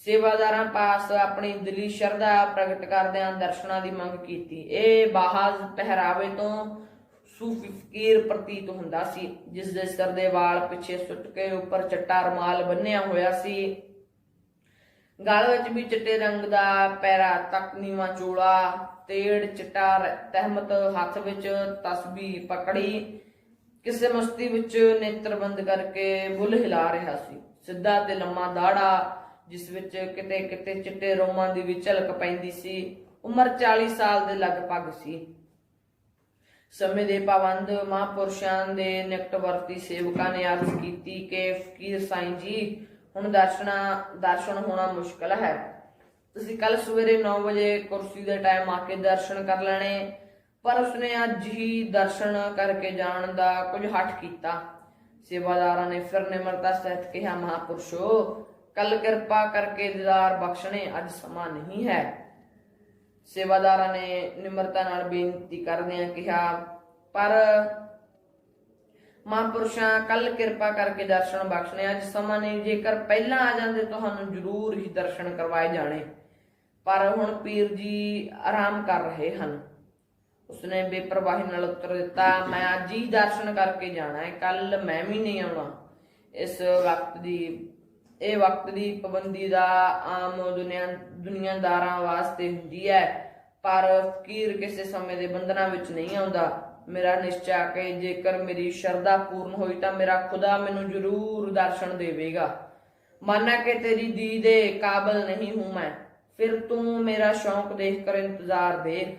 ਸੇਵਾਦਾਰਾਂ ਪਾਸ ਆਪਣੀ ਦਿਲੀ ਸ਼ਰਧਾ ਪ੍ਰਗਟ ਕਰਦਿਆਂ ਦਰਸ਼ਨਾਂ ਦੀ ਮੰਗ ਕੀਤੀ। ਇਹ ਬਾਹਾਜ਼ ਪਹਿਰਾਵੇ ਤੋਂ ਸੂਫੀ ਫਕੀਰ ਪ੍ਰਤੀਤ ਹੁੰਦਾ ਸੀ, ਜਿਸ ਦੇ ਸਿਰ ਦੇ ਵਾਲ ਪਿੱਛੇ ਸੁੱਟ ਕੇ ਉੱਪਰ ਚਿੱਟਾ ਰੁਮਾਲ ਬੰਨਿਆ ਹੋਇਆ ਸੀ। ਗਲ ਵਿੱਚ ਵੀ ਚਿੱਟੇ ਰੰਗ ਦਾ ਪੈਰਾ ਤੱਕ ਨੀਵਾਂ ਚੋਲਾ, ਤੇੜ ਚਿੱਟਾ ਤਹਿਮਤ, ਹੱਥ ਵਿੱਚ ਤਸਬੀਹ ਪਕੜੀ, ਕਿਸੇ ਮਸਤੀ ਵਿੱਚ ਨੇਤਰ ਬੰਦ ਕਰਕੇ ਬੁੱਲ ਹਿਲਾ ਰਿਹਾ ਸੀ। ਸਿੱਧਾ ਤੇ ਲੰਮਾ ਦਾੜਾ ਜਿਸ ਵਿੱਚ ਕਿਤੇ ਕਿਤੇ ਚਿੱਟੇ ਰੋਮਾਂ ਦੀ ਵੀ ਝਲਕ ਪੈਂਦੀ ਸੀ। ਉਮਰ 40 ਸਾਲ ਦੇ ਲਗਭਗ ਸੀ। ਸਮੇਂ ਦੇ ਪਾਬੰਦ ਮਹਾਂਪੁਰਸ਼ਾਂ ਦੇ ਨਿਕਟਵਰਤੀ ਸੇਵਕਾਂ ਨੇ ਅਰਜ਼ ਕੀਤੀ ਕਿ ਫਕੀਰ ਸਾਈਂ ਜੀ, ਹੁਣ ਦਰਸ਼ਨ ਹੋਣਾ ਮੁਸ਼ਕਲ ਹੈ। ਤੁਸੀਂ ਕੱਲ ਸਵੇਰੇ 9 ਵਜੇ ਕੁਰਸੀ ਦੇ ਟਾਈਮ ਆ ਕੇ ਦਰਸ਼ਨ ਕਰ ਲੈਣੇ। ਪਰ ਉਸਨੇ ਅੱਜ ਹੀ ਦਰਸ਼ਨ ਕਰਕੇ ਜਾਣ ਦਾ ਕੁਝ ਹੱਠ ਕੀਤਾ। ਸੇਵਾਦਾਰਾਂ ਨੇ ਫਿਰ ਨਿਮਰਤਾ ਸਹਿਤ ਕਿਹਾ, ਮਹਾਂਪੁਰਸ਼ੋ, ਕੱਲ ਕਿਰਪਾ ਕਰਕੇ ਦੀਦਾਰ ਬਖਸ਼ਣੇ, ਅੱਜ ਸਮਾਂ ਨਹੀਂ ਹੈ। ਸੇਵਾਦਾਰਾਂ ਨੇ ਨਿਮਰਤਾ ਨਾਲ ਬੇਨਤੀ ਕਰਦਿਆਂ ਕਿਹਾ, ਪਰ ਮਹਾਂਪੁਰਸ਼ਾਂ, ਕੱਲ ਕਿਰਪਾ ਕਰਕੇ ਦਰਸ਼ਨ ਬਖਸ਼ਣੇ, ਅੱਜ ਸਮਾਂ ਨਹੀਂ। ਜੇਕਰ ਪਹਿਲਾਂ ਆ ਜਾਂਦੇ ਤੁਹਾਨੂੰ ਜ਼ਰੂਰ ਹੀ ਦਰਸ਼ਨ ਕਰਵਾਏ ਜਾਣੇ, ਪਰ ਹੁਣ ਪੀਰ ਜੀ ਆਰਾਮ ਕਰ ਰਹੇ ਹਨ। ਉਸਨੇ ਬੇਪਰਵਾਹੀ ਨਾਲ ਉੱਤਰ ਦਿੱਤਾ, ਮੈਂ ਅੱਜ ਹੀ ਦਰਸ਼ਨ ਕਰਕੇ ਜਾਣਾ ਹੈ, ਕੱਲ ਮੈਂ ਵੀ ਨਹੀਂ ਆਉਣਾ। ਇਹ ਵਕਤ ਦੀ ਪਾਬੰਦੀ ਦਾ ਆਮ ਦੁਨੀਆਦਾਰਾਂ ਵਾਸਤੇ ਹੁੰਦੀ ਹੈ, ਪਰ ਫਕੀਰ ਕਿਸੇ ਸਮੇਂ ਦੇ ਬੰਧਨਾਂ ਵਿੱਚ ਨਹੀਂ ਆਉਂਦਾ। ਮੇਰਾ ਨਿਸ਼ਚਾ ਕਿ ਜੇਕਰ ਮੇਰੀ ਸ਼ਰਧਾ ਪੂਰਨ ਹੋਈ ਤਾਂ ਮੇਰਾ ਖੁਦਾ ਮੈਨੂੰ ਜ਼ਰੂਰ ਦਰਸ਼ਨ ਦੇਵੇਗਾ। ਮਾਨਾ ਕਿ ਤੇਰੀ दी ਦੇ ਕਾਬਲ ਨਹੀਂ ਹੂੰ ਮੈਂ, ਫਿਰ ਤੂੰ ਮੇਰਾ ਸ਼ੌਂਕ ਦੇਖ ਕਰ ਇੰਤਜ਼ਾਰ ਦੇਖ।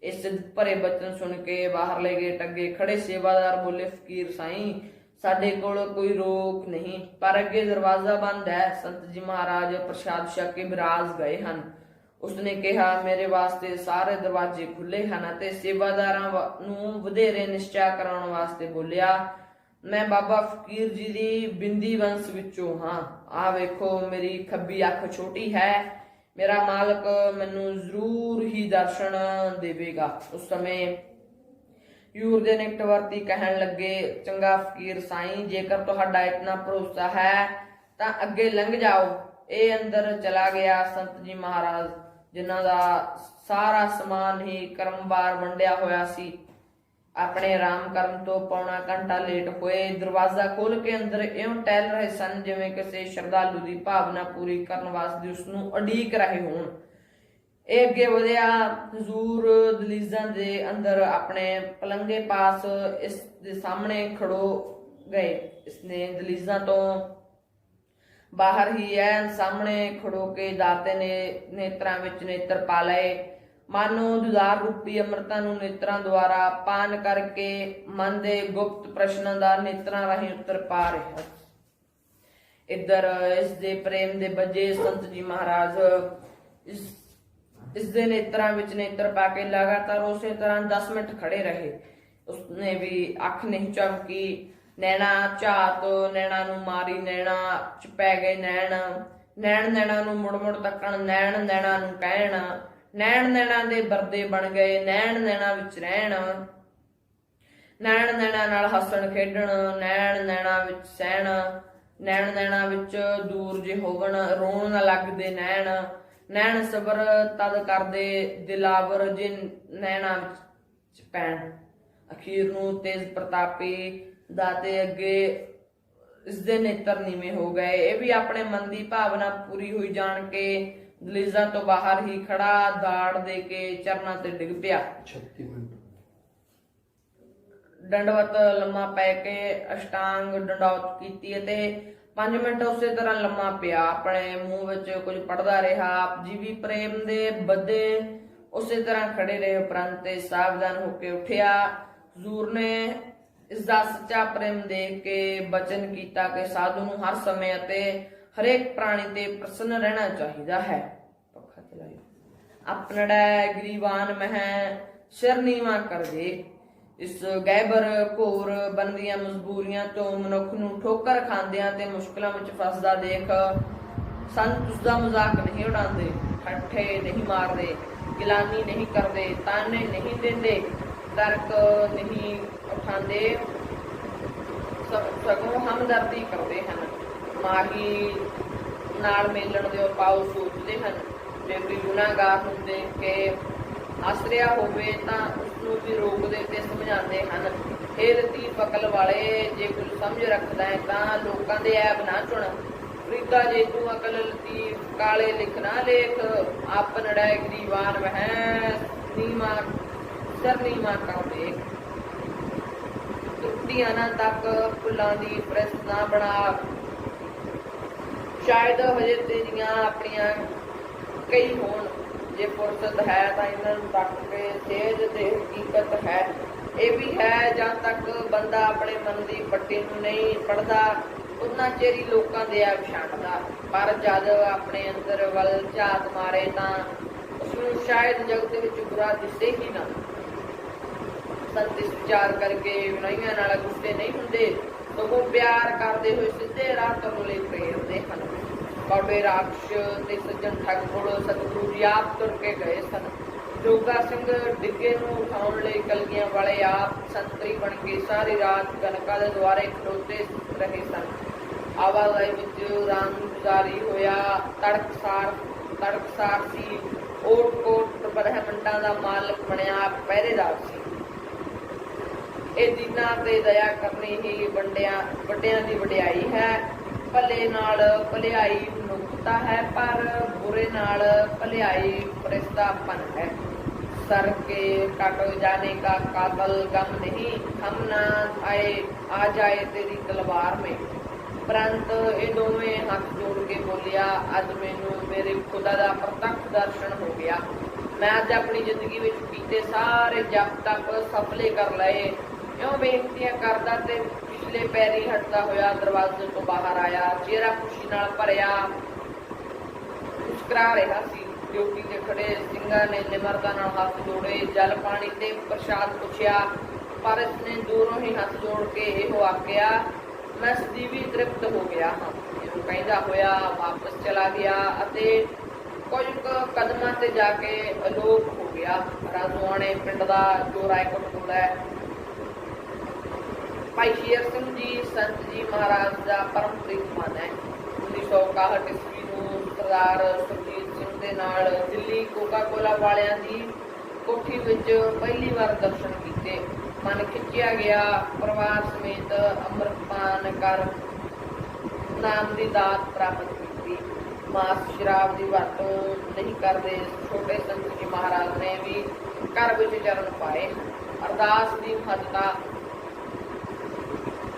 ਇਸ ਭਰੇ ਬਚਨ ਸੁਣ ਕੇ ਬਾਹਰਲੇ ਗੇਟ ਅੱਗੇ ਖੜੇ ਸੇਵਾਦਾਰ ਬੋਲੇ, ਫਕੀਰ ਸਾਈਂ, ਸਾਡੇ ਕੋਲ ਕੋਈ ਰੋਕ ਨਹੀਂ, ਪਰ ਅੱਗੇ ਦਰਵਾਜ਼ਾ ਬੰਦ ਹੈ। ਸੰਤ ਜੀ ਮਹਾਰਾਜ ਪ੍ਰਸ਼ਾਦ ਛਕ ਕੇ ਬਿਰਾਜ ਗਏ ਹਨ। ਉਸਨੇ ਕਿਹਾ, ਮੇਰੇ ਵਾਸਤੇ ਸਾਰੇ ਦਰਵਾਜ਼ੇ ਖੁੱਲੇ ਹਨ ਅਤੇ ਸੇਵਾਦਾਰਾਂ ਨੂੰ ਵਧੇਰੇ ਨਿਸ਼ਚਾ ਕਰਾਉਣ ਵਾਸਤੇ ਬੋਲਿਆ, ਮੈਂ ਬਾਬਾ ਫਕੀਰ ਜੀ ਦੀ ਬਿੰਦੀ ਵੰਸ਼ ਵਿੱਚੋਂ ਹਾਂ। ਆਹ ਵੇਖੋ, ਮੇਰੀ ਖੱਬੀ ਅੱਖ ਛੋਟੀ ਹੈ, ਮੇਰਾ ਮਾਲਕ ਮੈਨੂੰ ਜ਼ਰੂਰ ਹੀ ਦਰਸ਼ਨ ਦੇਵੇਗਾ। ਉਸ ਸਮੇਂ ਹਜ਼ੂਰ ਦੇ ਨਿਕਟਵਰਤੀ ਕਹਿਣ ਲੱਗੇ, ਚੰਗਾ ਫਕੀਰ ਸਾਈਂ, ਜੇਕਰ ਤੁਹਾਡਾ ਇਤਨਾ ਭਰੋਸਾ ਹੈ ਤਾਂ ਅੱਗੇ ਲੰਘ ਜਾਓ। ਇਹ ਅੰਦਰ ਚਲਾ ਗਿਆ। ਸੰਤ ਜੀ ਮਹਾਰਾਜ, ਜਿਨ੍ਹਾਂ ਦਾ ਸਾਰਾ ਸਮਾਨ ਹੀ ਕਰਮਵਾਰ ਵੰਡਿਆ ਹੋਇਆ ਸੀ, ਆਪਣੇ ਆਰਾਮ ਕਰਨ ਤੋਂ ਪੌਣਾ ਘੰਟਾ ਲੇਟ ਹੋਏ। ਦਰਵਾਜ਼ਾ ਖੋਲ ਕੇ ਅੰਦਰ ਇਉਂ ਟਹਿਲ ਰਹੇ ਸਨ ਜਿਵੇਂ ਕਿਸੇ ਸ਼ਰਧਾਲੂ ਦੀ ਭਾਵਨਾ ਪੂਰੀ ਕਰਨ ਵਾਸਤੇ ਉਸ ਨੂੰ ਉਡੀਕ ਰਹੇ ਹੋਣ। ਇਹ ਅੱਗੇ ਵਧਿਆ। ਹਜ਼ੂਰ ਦਲੀਜ਼ਾਂ ਦੇ ਅੰਦਰ ਆਪਣੇ ਪਲੰਗੇ ਪਾਸ ਇਸ ਦੇ ਸਾਹਮਣੇ ਖੜੋ ਗਏ। ਇਸਨੇ ਦਲੀਜ਼ਾਂ ਤੋਂ ਬਾਹਰ ਹੀ ਐਨ ਸਾਹਮਣੇ ਖੜੋ ਕੇ ਦਾਤੇ ਨੇ ਨੇਤਰਾਂ ਵਿੱਚ ਨੇਤਰ ਪਾ ਲਏ। ਮਾਨੋ ਦੁਧਾਰ ਰੂਪੀ ਅੰਮ੍ਰਿਤਾਂ ਨੂੰ ਨੇਤਰਾਂ ਦੁਆਰਾ ਪਾਨ ਕਰਕੇ ਮਨ ਦੇ ਗੁਪਤ ਪ੍ਰਸ਼ਨਾਂ ਦਾ ਨੇਤਰਾਂ ਰਾਹੀਂ ਉੱਤਰ ਪਾ ਰਿਹਾ। ਇੱਧਰ ਇਸ ਦੇ ਪ੍ਰੇਮ ਦੇ ਬੱਜੇ ਸੰਤ ਜੀ ਮਹਾਰਾਜ ਇਸ ਦੇ ਨੇਤਰਾਂ ਵਿੱਚ ਨੇਤਰ ਪਾ ਕੇ ਲਗਾਤਾਰ ਉਸੇ ਤਰ੍ਹਾਂ 10 ਮਿੰਟ ਖੜੇ ਰਹੇ। ਉਸਨੇ ਵੀ ਅੱਖ ਨਹੀਂ ਝਮਕੀ। ਨੈਣਾ ਝਾਤ ਨੈਣਾ ਨੂੰ ਮਾਰੀ, ਨੈਣਾ ਚ ਪੈ ਗਏ ਨੈਣ, ਨੈਣ ਨੈਣਾ ਨੂੰ ਮੁੜ ਮੁੜ ਤੱਕਣ, ਨੈਣ ਨੈਣਾ ਨੂੰ ਕਹਿਣ, ਨੈਣ ਨੈਣਾ ਦੇ ਬਰਦੇ ਬਣ ਗਏ, ਨੈਣ ਨੈਣਾ ਵਿੱਚ ਰਹਿਣ, ਨੈਣ ਨੈਣਾ ਨਾਲ ਹੱਸਣ ਖੇਡਣ, ਨੈਣ ਨੈਣਾ ਵਿੱਚ ਸਹਿਣ, ਨੈਣ ਨੈਣਾ ਵਿੱਚ ਦੂਰ ਜੇ ਹੋਵਣ, ਰੋਣ ਨਾ ਲੱਗਦੇ ਨੈਣ, ਨੈਣ ਸਬਰ ਤਦ ਕਰਦੇ ਦਿਲਾਵਰ ਜੇ ਨੈਣਾ ਵਿੱਚ ਪੈਣ। ਅਖੀਰ ਨੂੰ ਤੇਜ਼ ਪ੍ਰਤਾਪੀ ਦਾਤੇ ਅੱਗੇ ਇਸ ਦੇ ਨੇਤਰ ਨੀਵੇਂ ਹੋ ਗਏ। ਇਹ ਵੀ ਆਪਣੇ ਮਨ ਦੀ ਭਾਵਨਾ ਪੂਰੀ ਹੋਈ ਜਾਣ ਕੇ ਦਲੀਜ਼ਾਂ ਤੋਂ ਬਾਹਰ ਹੀ ਖੜਾ ਦਾੜ ਦੇ ਕੇ ਚਰਨਾਂ ਤੇ ਡਿੱਗ ਪਿਆ। 36 ਮਿੰਟ ਦੰਡਵਤ ਲੰਮਾ ਪੈ ਕੇ ਅਸ਼ਟਾਂਗ ਡੰਡੌਤ ਕੀਤੀ ਅਤੇ 5 ਮਿੰਟ ਉਸੇ ਤਰ੍ਹਾਂ ਲੰਮਾ ਪਿਆ। ਆਪਣੇ ਮੂੰਹ ਵਿੱਚ ਕੁਝ ਪੜਦਾ ਰਿਹਾ। ਆਪ ਜੀ ਵੀ ਪ੍ਰੇਮ ਦੇ ਬੱਦੇ ਉਸੇ ਤਰ੍ਹਾਂ ਖੜੇ ਰਹੇ, ਉਪਰੰਤ ਸਾਵਧਾਨ ਹੋ ਕੇ ਉੱਠਿਆ। ਹਜ਼ੂਰ ਨੇ ਇਸ ਦਾ ਸੱਚਾ ਪ੍ਰੇਮ ਦੇਖ ਕੇ ਬਚਨ ਕੀਤਾ ਕਿ ਸਾਧੂ ਨੂੰ ਹਰ ਸਮੇਂ ਅਤੇ ਹਰੇਕ ਪ੍ਰਾਣੀ ਤੇ ਪ੍ਰਸੰਨ ਰਹਿਣਾ ਚਾਹੀਦਾ ਹੈ। ਪੱਖਾ ਚਲਾਇਓ। ਆਪਣੜਾ ਗਰੀਬਾਨ ਮਹਿ ਸਿਰ ਨੀਵਾਂ ਕਰ ਦੇ। ਇਸ ਗੈਬਰ ਘੋਰ ਬਣਦੀਆਂ ਮਜਬੂਰੀਆਂ ਤੋਂ ਮਨੁੱਖ ਨੂੰ ਠੋਕਰ ਖਾਂਦਿਆਂ ਤੇ ਮੁਸ਼ਕਲਾਂ ਵਿੱਚ ਫਸਦਾ ਦੇਖ ਸੰਤ ਉਸਦਾ ਮਜ਼ਾਕ ਨਹੀਂ ਉਡਾਉਂਦੇ, ਠੱਠੇ ਨਹੀਂ ਮਾਰਦੇ, ਗਿਲਾਨੀ ਨਹੀਂ ਕਰਦੇ, ਤਾਨੇ ਨਹੀਂ ਦਿੰਦੇ, ਤਰਕ ਨਹੀਂ ਉਠਾਉਂਦੇ, ਸਗੋਂ ਹਮਦਰਦੀ ਕਰਦੇ ਹਨ। ਮਾਹੀ ਨਾਲ ਮੇਲਣ ਦੇ ਉਪਾਅ ਸੋਚਦੇ ਹਨ। ਜੇ ਕੋਈ ਗੁਨਾਹਗਾਰ ਨੂੰ ਦੇਖ ਕੇ ਆਸਰਿਆ ਹੋਵੇ ਤਾਂ ਉਸਨੂੰ ਵੀ ਰੋਕਦੇ ਤੇ ਸਮਝਾਉਂਦੇ ਹਨ। ਹੇ ਲਤੀਫ ਅਕਲ ਵਾਲੇ, ਜੇ ਕੁਝ ਸਮਝ ਰੱਖਦਾ ਹੈ ਤਾਂ ਲੋਕਾਂ ਦੇ ਐਬ ਨਾ ਚੁਣ। ਫਰੀਦਾ ਜੇ ਤੂੰ ਅਕਲ ਲਤੀਫ ਕਾਲੇ ਲਿਖ ਨਾ ਲੇਖ। ਆਪਨੜਾ ਗਰੀਬਾਨ ਵਹਿ ਨੀਮਾ ਸਿਰ ਨੀਮਾ ਕਰ ਦੇ। ਤੁਰਤੀਆਂ ਨਾ ਤੱਕ ਫੁੱਲਾਂ ਦੀ ਪ੍ਰੈਸ ਨਾ ਬਣਾ। ਸ਼ਾਇਦ ਹਜੇ ਤੇਰੀਆਂ ਆਪਣੀਆਂ ਕਈ ਹੋਣ। ਜੇ ਫੁਰਸਤ ਹੈ ਤਾਂ ਇਹਨਾਂ ਨੂੰ ਤੱਕ ਕੇ ਸੇਧ ਤੇ ਹਕੀਕਤ ਹੈ। ਇਹ ਵੀ ਹੈ ਜਦ ਤੱਕ ਬੰਦਾ ਆਪਣੇ ਮਨ ਦੀ ਪੱਟੀ ਨੂੰ ਨਹੀਂ ਪੜ੍ਹਦਾ ਉਨਾ ਚਿਰ ਹੀ ਲੋਕਾਂ ਦੇ ਐਬ ਛਾਂਟਦਾ। ਪਰ ਜਦ ਆਪਣੇ ਅੰਦਰ ਵੱਲ ਝਾਤ ਮਾਰੇ ਤਾਂ ਉਸਨੂੰ ਸ਼ਾਇਦ ਜਗਤ ਵਿੱਚ ਬੁਰਾ ਦਿਸੇ ਹੀ ਨਾ। ਸੰਤ ਇਸ ਵਿਚਾਰ ਕਰਕੇ ਵਿਨਈਆਂ ਨਾਲ ਗੁੱਸੇ ਨਹੀਂ ਹੁੰਦੇ, ਸਗੋਂ ਪਿਆਰ ਕਰਦੇ ਹੋਏ ਸਿੱਧੇ ਰਾਹ ਤੋਂ ਲਈ ਪ੍ਰੇਰਦੇ ਹਨ। ਬਾਬੇ ਰਾਕਸ਼ ਤੇ ਸੱਜਣ ਠੱਗ ਕੋਲ ਸਤਿਗੁਰੂ ਜੀ ਆਪ ਤੁਰ ਕੇ ਗਏ ਸਨ। ਜੋਗਾ ਸਿੰਘ ਡਿੱਗੇ ਨੂੰ ਉਠਾਉਣ ਲਈ ਕਲਗੀਆਂ ਵਾਲੇ ਆਪ ਸੰਤਰੀ ਬਣ ਕੇ ਸਾਰੀ ਰਾਤ ਗਨਕਾ ਦੇ ਦੁਆਰੇ ਖਲੋਤੇ ਰਹੇ ਸਨ। ਆਵਾਜਾਈ ਵਿੱਚ ਰਾਮ ਗੁਜ਼ਾਰੀ ਹੋਇਆ ਤੜਕਸਾਰ ਸੀ। ਓਟ ਕੋਟ ਬ੍ਰਹਮੰਡਾਂ ਦਾ ਮਾਲਕ ਬਣਿਆ ਪਹਿਰੇਦਾਰ ਸੀ। ਇਹ ਦੀਨਾਂ ਤੇ ਦਇਆ ਕਰਨੀ ਹੀ ਵੱਡਿਆਂ ਦੀ ਵਡਿਆਈ ਹੈ। ਭਲੇ ਨਾਲ ਭਲਾਈ ਮਨੁੱਖਤਾ ਹੈ, ਪਰ ਬੁਰੇ ਨਾਲ ਭਲਾਈ ਫਰਿਸ਼ਤਾਪਨ ਹੈ। सर के कट जाने का कातल गम नहीं, हम ना आ जाए तेरी तलवार में। परंतु ये दोवें हाथ जोड़ के बोलिया, अज मैनू मेरे खुदा दा प्रत्यक्ष दर्शन हो गया। मैं अज अपनी जिंदगी विच कीते सारे जप तप सफले कर लए। इउं बेनतियां करदा ते पिछले पैरी हटदा होया दरवाजे तो बाहर आया। चेहरा खुशी नाल भरिया मुस्कुरा रहा सी। ड्यूटी ते खड़े ਸਿੰਘਾਂ ने निमरता नाल हाथ जोड़े, जल पानी ते प्रसाद पुछया, पर इसने दूरों ही हाथ जोड़ के ਇਹੋ ਆਖਿਆ, मैं सजीवी तृप्त हो गया हाँ। ਇਹੋ ਕਹਿੰਦਾ ਹੋਇਆ वापस चला गया ਅਤੇ ਕੁਝ ਕਦਮਾਂ ਤੇ ਜਾ ਕੇ ਅਲੋਪ ਹੋ ਗਿਆ। ਰਾਜਵਾਨੇ ਪਿੰਡ ਦਾ ਜੋ ਰਾਏਕੋਟ ਕੋਲ ਹੈ। ਭਾਈ ਸ਼ੇਰ ਸਿੰਘ ਜੀ ਸੰਤ ਜੀ ਮਹਾਰਾਜ ਦਾ ਪਰਮ ਪ੍ਰੀਤਮਨ ਹੈ। 1961 ਈਸਵੀ ਨੂੰ ਸਰਦਾਰ ਸੁਰਜੀਤ ਸਿੰਘ ਦੇ ਨਾਲ ਦਿੱਲੀ ਕੋਕਾ ਕੋਲਾ ਵਾਲਿਆਂ ਦੀ ਕੋਠੀ ਵਿੱਚ ਪਹਿਲੀ ਵਾਰ ਦਰਸ਼ਨ ਕੀਤੇ। ਮਨ ਖਿੱਚਿਆ ਗਿਆ। ਪਰਿਵਾਰ ਸਮੇਤ ਅੰਮ੍ਰਿਤਪਾਨ ਕਰ ਨਾਮ ਦੀ ਦਾਤ ਪ੍ਰਾਪਤ ਕੀਤੀ। ਮਾਸ ਸ਼ਰਾਬ ਦੀ ਵਰਤੋਂ ਨਹੀਂ ਕਰਦੇ। ਛੋਟੇ ਸੰਤ ਜੀ ਮਹਾਰਾਜ ਨੇ ਵੀ ਘਰ ਵਿੱਚ ਚਰਨ ਪਾਏ। ਅਰਦਾਸ ਦੀ ਮਹੱਤਤਾ।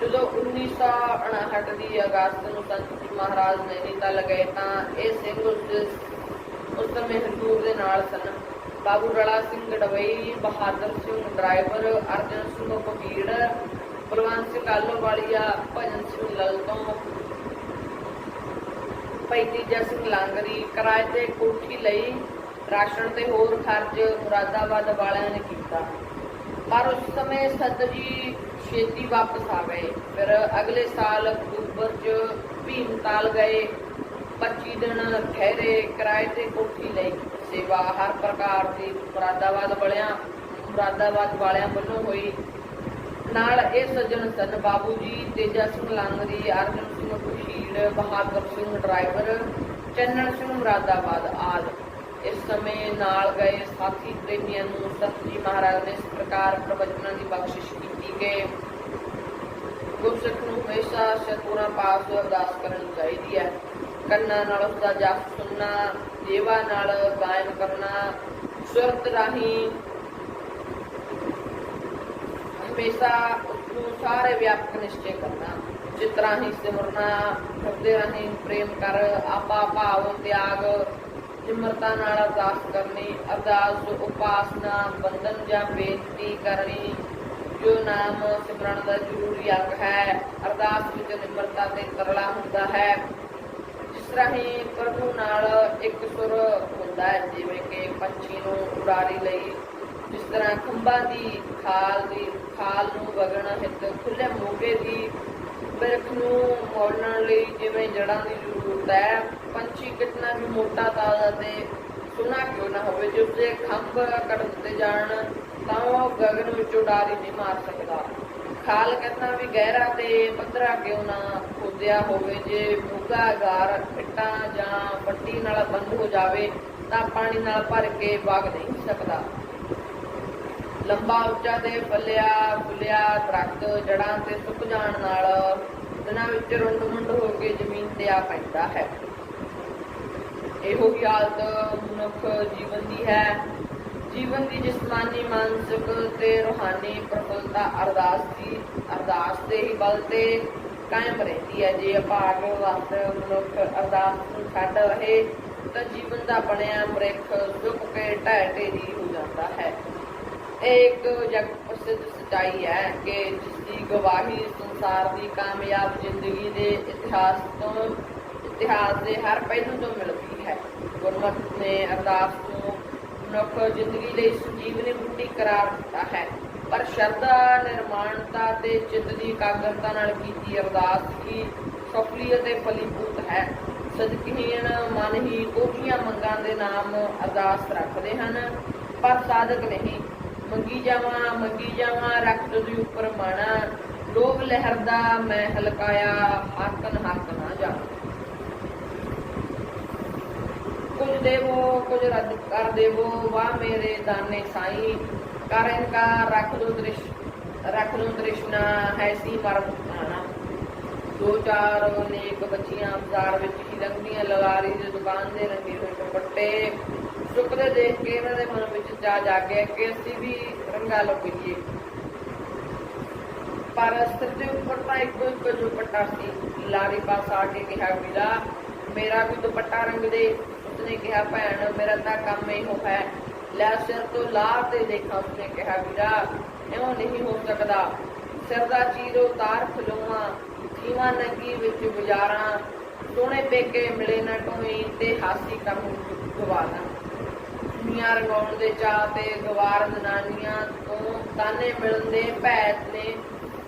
ਜਦੋਂ 1959 ਦੀ ਅਗਸਤ ਨੂੰ ਸੰਤ ਜੀ ਮਹਾਰਾਜ ਨੈਨੀਤਾਲ ਗਏ ਤਾਂ ਇਹ ਸਿੰਘ ਉਸ ਸਮੇਂ ਹਜ਼ੂਰ ਦੇ ਨਾਲ ਸਨ। ਬਾਬੂ ਰਲਾ ਸਿੰਘ ਡਵਈ, ਬਹਾਦਰ ਸਿੰਘ ਡਰਾਈਵਰ, ਅਰਜਨ ਸਿੰਘ ਭਗੀੜ, ਬਲਵੰਤ ਸਿੰਘ ਆਲੋਵਾਲੀਆ, ਭਜਨ ਸਿੰਘ ਲਲਤੋਂ, ਭਾਈ ਤੇਜਾ ਸਿੰਘ ਲਾਂਗਰੀ। ਕਿਰਾਏ ਤੇ ਕੋਠੀ ਲਈ ਰਾਸ਼ਨ ਤੇ ਹੋਰ ਖਰਚ ਮੁਰਾਦਾਬਾਦ ਵਾਲਿਆਂ ਨੇ ਕੀਤਾ, ਪਰ ਉਸ ਸਮੇਂ ਸੰਤ ਜੀ ਛੇਤੀ ਵਾਪਸ ਆ ਗਏ। ਫਿਰ ਅਗਲੇ ਸਾਲ ਅਕਤੂਬਰ 'ਚ ਭੀਮਤਾਲ ਗਏ। 25 ਦਿਨ ਠਹਿਰੇ। ਕਿਰਾਏ ਤੇ ਕੋਠੀ ਲਈ ਸੇਵਾ ਹਰ ਪ੍ਰਕਾਰ ਦੀ ਮੁਰਾਦਾਬਾਦ ਵਾਲਿਆਂ ਵੱਲੋਂ ਹੋਈ। ਨਾਲ ਇਹ ਸੱਜਣ ਸਨ ਬਾਬੂ ਜੀ ਤੇਜਾ ਸਿੰਘ ਲਾਂਗਰੀ, ਅਰਜਨ ਸਿੰਘ ਭਗੀੜ, ਬਹਾਦਰ ਸਿੰਘ ਡਰਾਈਵਰ, ਚੰਨਣ ਸਿੰਘ ਮੁਰਾਦਾਬਾਦ ਆਦਿ। ਇਸ ਸਮੇਂ ਨਾਲ ਗਏ ਸਾਥੀ ਪ੍ਰੇਮੀਆਂ ਨੂੰ ਸੰਤ ਜੀ ਮਹਾਰਾਜ ਨੇ ਇਸ ਪ੍ਰਕਾਰ ਪ੍ਰਵਚਨਾਂ ਦੀ ਬਖਸ਼ਿਸ਼ ਕੀਤੀ ਕਿ ਗੁਰਸਿੱਖ ਨੂੰ ਹਮੇਸ਼ਾ ਸਤਿਗੁਰਾਂ ਪਾਸ ਅਰਦਾਸ ਕਰਨੀ ਚਾਹੀਦੀ ਹੈ। ਕੰਨਾਂ ਨਾਲ ਉਸਦਾ ਜਪ ਸੁਣਨਾ, ਜੀਵਾ ਨਾਲ ਗਾਇਨ ਕਰਨਾ, ਸੁਰਤ ਰਾਹੀਂ ਹਮੇਸ਼ਾ ਉਸਨੂੰ ਸਾਰੇ ਵਿਆਪਕ ਨਿਸ਼ਚੇ ਕਰਨਾ, ਚਿੱਤ ਰਾਹੀਂ ਸਿਮਰਨਾ, ਹਿਰਦੇ ਰਾਹੀਂ ਪ੍ਰੇਮ ਕਰ, ਆਪਾ ਭਾਵ ਤਿਆਗ, ਨਿਮਰਤਾ ਨਾਲ ਅਰਦਾਸ ਕਰਨੀ। ਅਰਦਾਸ ਉਪਾਸਨਾ, ਬੰਧਨ ਜਾਂ ਬੇਨਤੀ ਕਰਨੀ ਜੋ ਨਾਮ ਸਿਮਰਨ ਦਾ ਜ਼ਰੂਰੀ ਅੰਗ ਹੈ। ਅਰਦਾਸ ਵਿੱਚ ਨਿਮਰਤਾ ਤੇ ਤਰਲਾ ਹੁੰਦਾ ਹੈ, ਜਿਸ ਰਾਹੀਂ ਪ੍ਰਭੂ ਨਾਲ ਇੱਕ ਸੁਰ ਹੁੰਦਾ ਹੈ, ਜਿਵੇਂ ਕਿ ਪੰਛੀ ਨੂੰ ਉਡਾਰੀ ਲਈ ਜਿਸ ਤਰ੍ਹਾਂ ਖੰਭਾਂ ਦੀ ਖਾਲ ਨੂੰ ਵਗਣ ਹਿੱਤ ਖੁੱਲੇ ਮੋਢੇ ਦੀ ਬਿਰਖ ਨੂੰ ਮੋੜਨ ਲਈ ਜਿਵੇਂ ਜੜ੍ਹਾਂ ਦੀ ਜ਼ਰੂਰਤ ਹੈ। ਪੰਛੀ ਕਿਤਨਾ ਵੀ ਮੋਟਾ ਤਾਜ਼ਾ ਤੇ ਸੁਣਾ ਕਿਉਂ ਨਾ ਹੋਵੇ, ਜੇ ਉਸਦੇ ਖੰਭ ਕੱਟ ਦਿੱਤੇ ਜਾਣ ਤਾਂ ਉਹ ਗਗਨ ਵਿੱਚ ਉਡਾਰੀ ਨਹੀਂ ਮਾਰ ਸਕਦਾ। ਖਾਲ ਕਿਤਨਾ ਵੀ ਗਹਿਰਾ ਤੇ ਪੱਧਰਾ ਕਿਉਂ ਨਾ ਖੋਦਿਆ ਹੋਵੇ, ਜੇ ਮੋਗਾ ਗਾਰ ਇੱਟਾਂ ਜਾਂ ਵੱਟੀ ਨਾਲ ਬੰਦ ਹੋ ਜਾਵੇ ਤਾਂ ਪਾਣੀ ਨਾਲ ਭਰ ਕੇ ਵਗ ਨਹੀਂ ਸਕਦਾ। ਲੰਬਾ ਉੱਚਾ ਤੇ ਫੁੱਲਿਆ ਦਰਖਤ ਜੜ੍ਹਾਂ ਤੇ ਸੁੱਕ ਜਾਣ ਨਾਲ ਦਿਨਾਂ ਵਿੱਚ ਰੁੰਡ ਮੁੰਡ ਹੋ ਕੇ ਜ਼ਮੀਨ ਤੇ ਆ ਪੈਂਦਾ ਹੈ। ਇਹੋ ਹੀ ਹਾਲਤ ਮਨੁੱਖ ਜੀਵਨ ਦੀ ਹੈ। ਜੀਵਨ ਦੀ ਜਿਸਮਾਨੀ, ਮਾਨਸਿਕ ਤੇ ਰੂਹਾਨੀ ਪ੍ਰਫੁੱਲਤਾ ਅਰਦਾਸ ਦੇ ਹੀ ਬਲ ਤੇ ਕਾਇਮ ਰਹਿੰਦੀ ਹੈ। ਜੇ ਅਭਾਗ ਵਕਤ ਮਨੁੱਖ ਅਰਦਾਸ ਨੂੰ ਛੱਡ ਰਹੇ ਤਾਂ ਜੀਵਨ ਦਾ ਬਣਿਆ ਬ੍ਰਿਖ ਸੁੱਕ ਕੇ ਢਹਿ ਢੇਰੀ ਹੋ ਜਾਂਦਾ ਹੈ। ਇਹ ਇੱਕ ਜਗਤ ਪ੍ਰਸਿੱਧ ਸੱਚਾਈ ਹੈ ਕਿ ਜਿਸ ਦੀ ਗਵਾਹੀ ਸੰਸਾਰ ਦੀ ਕਾਮਯਾਬ ਜ਼ਿੰਦਗੀ ਦੇ ਇਤਿਹਾਸ ਦੇ ਹਰ ਪਹਿਲੂ ਤੋਂ ਮਿਲਦੀ ਹੈ। ਗੁਰਮਤਿ ਨੇ ਅਰਦਾਸ ਨੂੰ ਮਨੁੱਖ ਜ਼ਿੰਦਗੀ ਲਈ ਸੰਜੀਵਨੀ ਬੂਟੀ ਕਰਾਰ ਦਿੱਤਾ ਹੈ, ਪਰ ਸ਼ਰਧਾ, ਨਿਰਮਾਣਤਾ ਤੇ ਚਿੱਤ ਦੀ ਇਕਾਗਰਤਾ ਨਾਲ ਕੀਤੀ ਅਰਦਾਸ ਹੀ ਸਫਲੀ ਅਤੇ ਫਲੀਭੂਤ ਹੈ। ਸਦਕਹੀਣ ਮਨ ਹੀ ਕੋਠੀਆਂ ਮੰਗਾਂ ਦੇ ਨਾਮ ਅਰਦਾਸ ਰੱਖਦੇ ਹਨ, ਪਰ ਸਾਧਕ ਨਹੀਂ। ਮੰਗੀ ਜਾਵਾਂ ਰੱਖ ਤੁਝੀ ਉੱਪਰ ਮਾਣਾ, ਲੋਭ ਲਹਿਰਦਾ ਮੈਂ ਹਲਕਾਇਆ, ਹੱਕ ਨਾ ਜਾਵਾਂ। ਕੁਝ ਦੇਵੋ ਕੁਝ ਰੱਦ ਕਰ ਦੇਵੋ, ਵਾਹ ਮੇਰੇ ਦਾਨੇ ਸਾਈਂ, ਕਰ ਇਨਕਾਰ ਰੱਖ ਲੋ ਤ੍ਰਿਸ਼ਨਾ, ਐਸੀ ਮਰਮ ਖਾਣਾ। ਦੋ ਚਾਰ ਨੇਕ ਬੱਚੀਆਂ ਬਾਜ਼ਾਰ ਵਿੱਚ ਹੀ ਲੰਘਦੀਆਂ, ਲਲਾਰੀ ਦੀ ਦੁਕਾਨ ਦੇ ਰੰਗੇ ਹੋਏ ਦੁਪੱਟੇ ਸੁੱਕਦੇ ਦੇਖ ਕੇ ਇਹਨਾਂ ਦੇ ਮਨ ਵਿੱਚ ਜਾਗਿਆ ਕਿ ਅਸੀਂ ਵੀ ਰੰਗਾ ਲਪਈਏ, ਪਰ ਸਿਰ ਦੇ ਉੱਪਰ ਤਾਂ ਇੱਕੋ ਦੁਪੱਟਾ ਸੀ। ਲਾਰੀ ਪਾਸ ਆ ਕੇ ਕਿਹਾ, ਵੀਰਾ ਮੇਰਾ ਵੀ ਦੁਪੱਟਾ ਰੰਗ ਦੇ। ਉਸਨੇ ਕਿਹਾ, ਭੈਣ ਮੇਰਾ ਤਾਂ ਕੰਮ ਇਹੋ ਹੈ, ਲੈ ਸਿਰ ਤੋਂ ਲਾਹ ਤੇ ਦੇਖਾ। ਉਸਨੇ ਕਿਹਾ, ਵੀਰਾ ਇਉਂ ਨਹੀਂ ਹੋ ਸਕਦਾ, ਸਿਰ ਦਾ ਚੀਰੋ ਤਾਰ ਖਲੋਵਾਂ, ਜੀਵਾ ਨੰਗੀ ਵਿੱਚ ਗੁਜ਼ਾਰਾਂ, ਸੋਹਣੇ ਪੇਕੇ ਮਿਲੇ ਨਾ ਢੋਈ ਤੇ ਹਾਸੀ ਕੰਮ ਗਵਾਣਾ। ਦੁਨੀਆਂ ਰੰਗਾਉਣ ਦੇ ਚਾਅ ਤੇ ਗਵਾਰ ਜਨਾਨੀਆਂ ਤੋਂ ਤਾਨੇ ਮਿਲਣ ਦੇ ਭੈ ਨੇ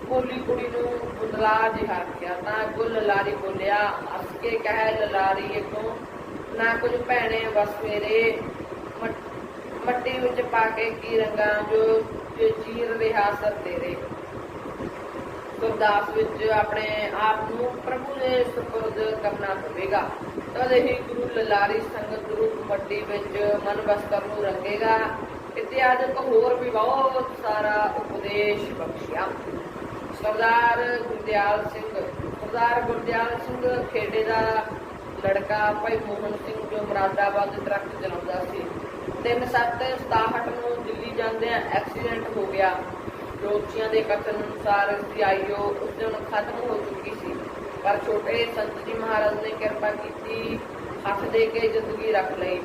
ਬੋਲੀ ਕੁੜੀ ਨੂੰ ਬੁਦਲਾ ਜਿਹਾ ਰੱਖਿਆ। ਤਾਂ ਗੁੱਲ ਲਲਾਰੀ ਬੋਲਿਆ, ਹੱਸ ਕੇ ਕਹਿ ਲਲਾਰੀਏ ਤੂੰ ਨਾ ਕੁਝ ਭੈਣੇ ਬਸ ਮੇਰੇ, ਮੱਟੀ ਵਿੱਚ ਪਾ ਕੇ ਕੀ ਰੰਗਾਂ ਜੋ ਚੀਰ ਰਿਹਾ ਸਰ ਤੇਰੇ। ਗੁਰਦਾਸ ਵਿੱਚ ਆਪਣੇ ਆਪ ਨੂੰ ਪ੍ਰਭੂ ਦੇ ਸਪੁਰਦ ਕਰਨਾ ਪਵੇਗਾ, ਤਦ ਹੀ ਗੁਰੂ ਲਲਾਰੀ ਸੰਗਤ ਰੂਪ ਮੱਟੀ ਵਿੱਚ ਮਨ ਵਸਤਰ ਨੂੰ ਰੰਗੇਗਾ। ਇਤਿਆਦਿਕ ਹੋਰ ਵੀ ਬਹੁਤ ਸਾਰਾ ਉਪਦੇਸ਼ ਬਖਸ਼ਿਆ। ਸਰਦਾਰ ਗੁਰਦਿਆਲ ਸਿੰਘ ਖੇੜੇ ਦਾ ਲੜਕਾ ਭਾਈ ਮੋਹਨ ਸਿੰਘ ਜੋ ਮੁਰਾਦਾਬਾਦ ਟਰੱਕ ਚਲਾਉਂਦਾ ਸੀ। 3/7/67 ਨੂੰ ਦਿੱਲੀ ਜਾਂਦਿਆਂ ਐਕਸੀਡੈਂਟ ਹੋ ਗਿਆ। ਦੋਸ਼ੀਆਂ ਦੇ ਕਥਨ ਅਨੁਸਾਰ ਇਸਦੀ ਆਯੂ ਉਸ ਦਿਨ ਖਤਮ ਹੋ ਚੁੱਕੀ ਸੀ, ਪਰ ਛੋਟੇ ਸੰਤ ਜੀ ਮਹਾਰਾਜ ਨੇ ਕਿਰਪਾ ਕੀਤੀ, ਹੱਥ ਦੇ ਕੇ ਜ਼ਿੰਦਗੀ ਰੱਖ ਲਈ।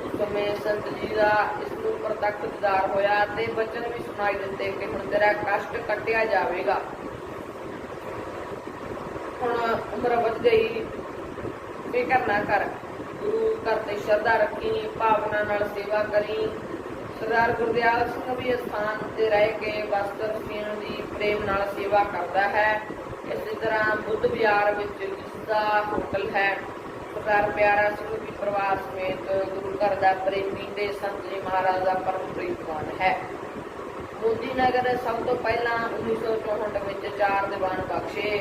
ਉਸ ਸਮੇਂ ਸੰਤ ਜੀ ਦਾ ਇਸ ਨੂੰ ਪ੍ਰਤੱਖ ਦੀਦਾਰ ਹੋਇਆ ਤੇ ਬਚਨ ਵੀ ਸੁਣਾਈ ਦਿੱਤੇ ਕਿ ਹੁਣ ਤੇਰਾ ਕਸ਼ਟ ਕੱਟਿਆ ਜਾਵੇਗਾ। ਹੁਣ ਉਮਰ ਵੱਧ ਗਈ, ਫਿਕਰ ਨਾ ਕਰ, ਗੁਰੂ ਘਰ ਤੇ ਸ਼ਰਧਾ ਰੱਖੀ, ਭਾਵਨਾ ਨਾਲ ਸੇਵਾ ਕਰੀ। ਸਰਦਾਰ ਗੁਰਦਿਆਲ ਸਿੰਘ ਵੀ ਅਸਥਾਨ ਤੇ ਰਹਿ ਕੇ ਵਸਤਰ ਸੀਣ ਦੀ ਪ੍ਰੇਮ ਨਾਲ ਸੇਵਾ ਕਰਦਾ ਹੈ। ਇਸੇ ਤਰ੍ਹਾਂ ਬੁੱਧ ਵਿਹਾਰ ਵਿੱਚ ਜਿਸਦਾ ਹੋਟਲ ਹੈ। ਸਰਦਾਰ ਪਿਆਰਾ ਸਿੰਘ ਵੀ ਪਰਿਵਾਰ ਸਮੇਤ ਗੁਰੂ ਘਰ ਦਾ ਪ੍ਰੇਮੀ ਤੇ ਸੰਤ ਜੀ ਮਹਾਰਾਜ ਦਾ ਪਰਮ ਪ੍ਰੀਤਵਾਨ ਹੈ। ਮੋਦੀ ਨਗਰ ਸਭ ਤੋਂ ਪਹਿਲਾਂ 1964 ਵਿੱਚ 4 ਦੀਵਾਨ ਬਖਸ਼ੇ।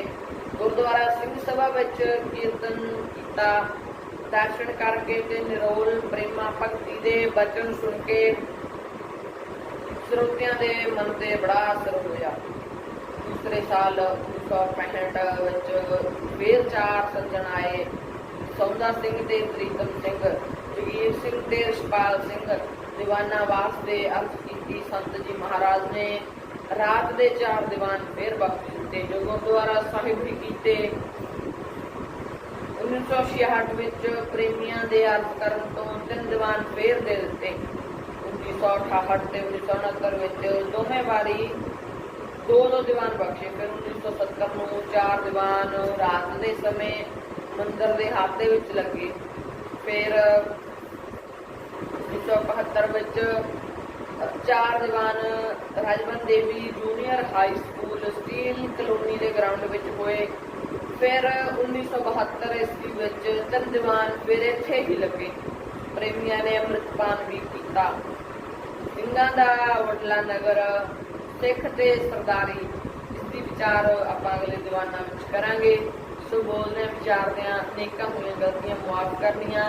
ਗੁਰਦੁਆਰਾ ਸਿੰਘ ਸਭਾ ਵਿੱਚ ਕੀਰਤਨ ਕੀਤਾ। ਦਰਸ਼ਨ ਕਰਕੇ ਤੇ ਨਿਰੋਲ ਪ੍ਰੇਮਾ ਭਗਤੀ ਦੇ ਬਚਨ ਸੁਣ ਕੇ ਸਰੋਤਿਆਂ ਦੇ ਮਨ ਤੇ ਬੜਾ ਅਸਰ ਹੋਇਆ। ਦੂਸਰੇ ਸਾਲ 1965 ਵਿੱਚ ਫੇਰ 4 ਸੱਜਣ ਆਏ। ਸੌਂਦਾ ਸਿੰਘ ਤੇ ਪ੍ਰੀਤਮ ਸਿੰਘ, ਜਗੀਰ ਸਿੰਘ ਤੇ ਰਿਸ਼ਪਾਲ ਸਿੰਘ ਦੀਵਾਨਾਂ ਵਾਸਤੇ ਅਰਜ਼ ਕੀਤੀ। ਸੰਤ ਜੀ ਮਹਾਰਾਜ ਨੇ ਰਾਤ ਦੇ 4 ਦੀਵਾਨ ਫੇਰ ਬਖਸ਼ ਦਿੱਤੇ, ਜੋ ਗੁਰਦੁਆਰਾ ਸਾਹਿਬ ਵੀ ਕੀਤੇ। 1966 ਵਿੱਚ ਪ੍ਰੇਮੀਆਂ ਦੇ ਅਰਜ਼ ਕਰਨ ਤੋਂ 3 ਦੀਵਾਨ ਫੇਰ ਦੇ ਦਿੱਤੇ। 1968 ਤੇ 1969 ਵਿੱਚ ਦੋਵੇਂ ਵਾਰੀ 2-2 ਦੀਵਾਨ ਬਖਸ਼ੇ। ਫਿਰ 1970 ਨੂੰ 4 ਦੀਵਾਨ ਰਾਤ ਦੇ ਸਮੇਂ ਮੰਦਰ ਦੇ ਹਾਤੇ ਵਿੱਚ ਲੱਗੇ। ਫਿਰ 1971 ਵਿੱਚ 4 Diwan Rajwant Devi junior high school steel colony ਦੇ ਗਰਾਊਂਡ ਵਿੱਚ ਹੋਏ। ਫਿਰ 1972 ਈਸਵੀ ਵਿੱਚ 3 ਦੀਵਾਨ ਫਿਰ ਇੱਥੇ ਹੀ ਲੱਗੇ। ਪ੍ਰੇਮੀਆਂ ਨੇ ਅੰਮ੍ਰਿਤਪਾਨ ਵੀ ਕੀਤਾ। ਸਿੰਘਾਂ ਦਾ ਵਡਲਾ ਨਗਰ, ਸਿੱਖ ਤੇ ਸਰਦਾਰੀ, ਇਸ ਦੀ ਵਿਚਾਰ ਆਪਾਂ ਅਗਲੇ ਦੀਵਾਨਾਂ ਵਿੱਚ ਕਰਾਂਗੇ। ਸੋ ਬੋਲਦੇ ਵਿਚਾਰਦੇ ਹਾਂ, ਅਨੇਕਾਂ ਹੋਈਆਂ ਗਲਤੀਆਂ ਮੁਆਫ ਕਰਨੀਆਂ।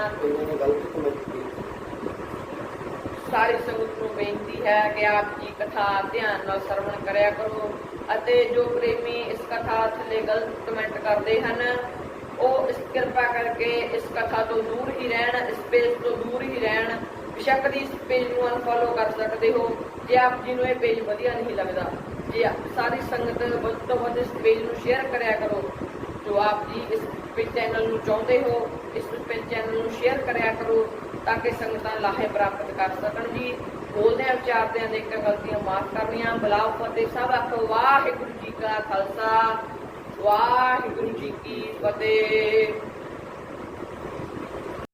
ਸਾਰੀ ਸੰਗਤ ਨੂੰ ਬੇਨਤੀ ਹੈ ਕਿ ਆਪ ਜੀ ਕਥਾ ਧਿਆਨ ਨਾਲ ਸਰਵਣ ਕਰਿਆ ਕਰੋ, ਅਤੇ ਜੋ ਪ੍ਰੇਮੀ ਇਸ ਕਥਾ ਥੱਲੇ ਗਲਤ ਕਮੈਂਟ ਕਰਦੇ ਹਨ ਉਹ ਇਸ ਕਿਰਪਾ ਕਰਕੇ ਇਸ ਕਥਾ ਤੋਂ ਦੂਰ ਹੀ ਰਹਿਣ, ਇਸ ਪੇਜ ਤੋਂ ਦੂਰ ਹੀ ਰਹਿਣ। ਬੇਸ਼ੱਕ ਦੀ ਇਸ ਪੇਜ ਨੂੰ ਅਨਫੋਲੋ ਕਰ ਸਕਦੇ ਹੋ ਜੇ ਆਪ ਜੀ ਨੂੰ ਇਹ ਪੇਜ ਵਧੀਆ ਨਹੀਂ ਲੱਗਦਾ। ਜੇ ਸਾਰੀ ਸੰਗਤ ਵੱਧ ਤੋਂ ਵੱਧ ਇਸ ਪੇਜ ਨੂੰ ਸ਼ੇਅਰ ਕਰਿਆ ਕਰੋ। ਜੋ ਆਪ ਜੀ ਇਸ ਚੈਨਲ ਨੂੰ ਚਾਹੁੰਦੇ ਹੋ, ਇਸ ਚੈਨਲ ਨੂੰ ਸ਼ੇਅਰ ਕਰਿਆ ਕਰੋ ਤਾਂ ਕਿ ਸੰਗਤਾਂ ਲਾਹੇ ਪ੍ਰਾਪਤ ਕਰ ਸਕਣ ਜੀ। ਬੋਲਦਿਆਂ ਵਿਚਾਰਦਿਆਂ ਦੇ ਇੱਕ ਗਲਤੀਆਂ ਮਾਫ ਕਰਨੀਆਂ। ਬਲਾਓ ਫਤਿਹ ਸਭ ਆਖੋ ਵਾਹਿਗੁਰੂ ਜੀ ਕਾ ਖਾਲਸਾ, ਵਾਹਿਗੁਰੂ ਜੀ ਕੀ ਫਤਿਹ।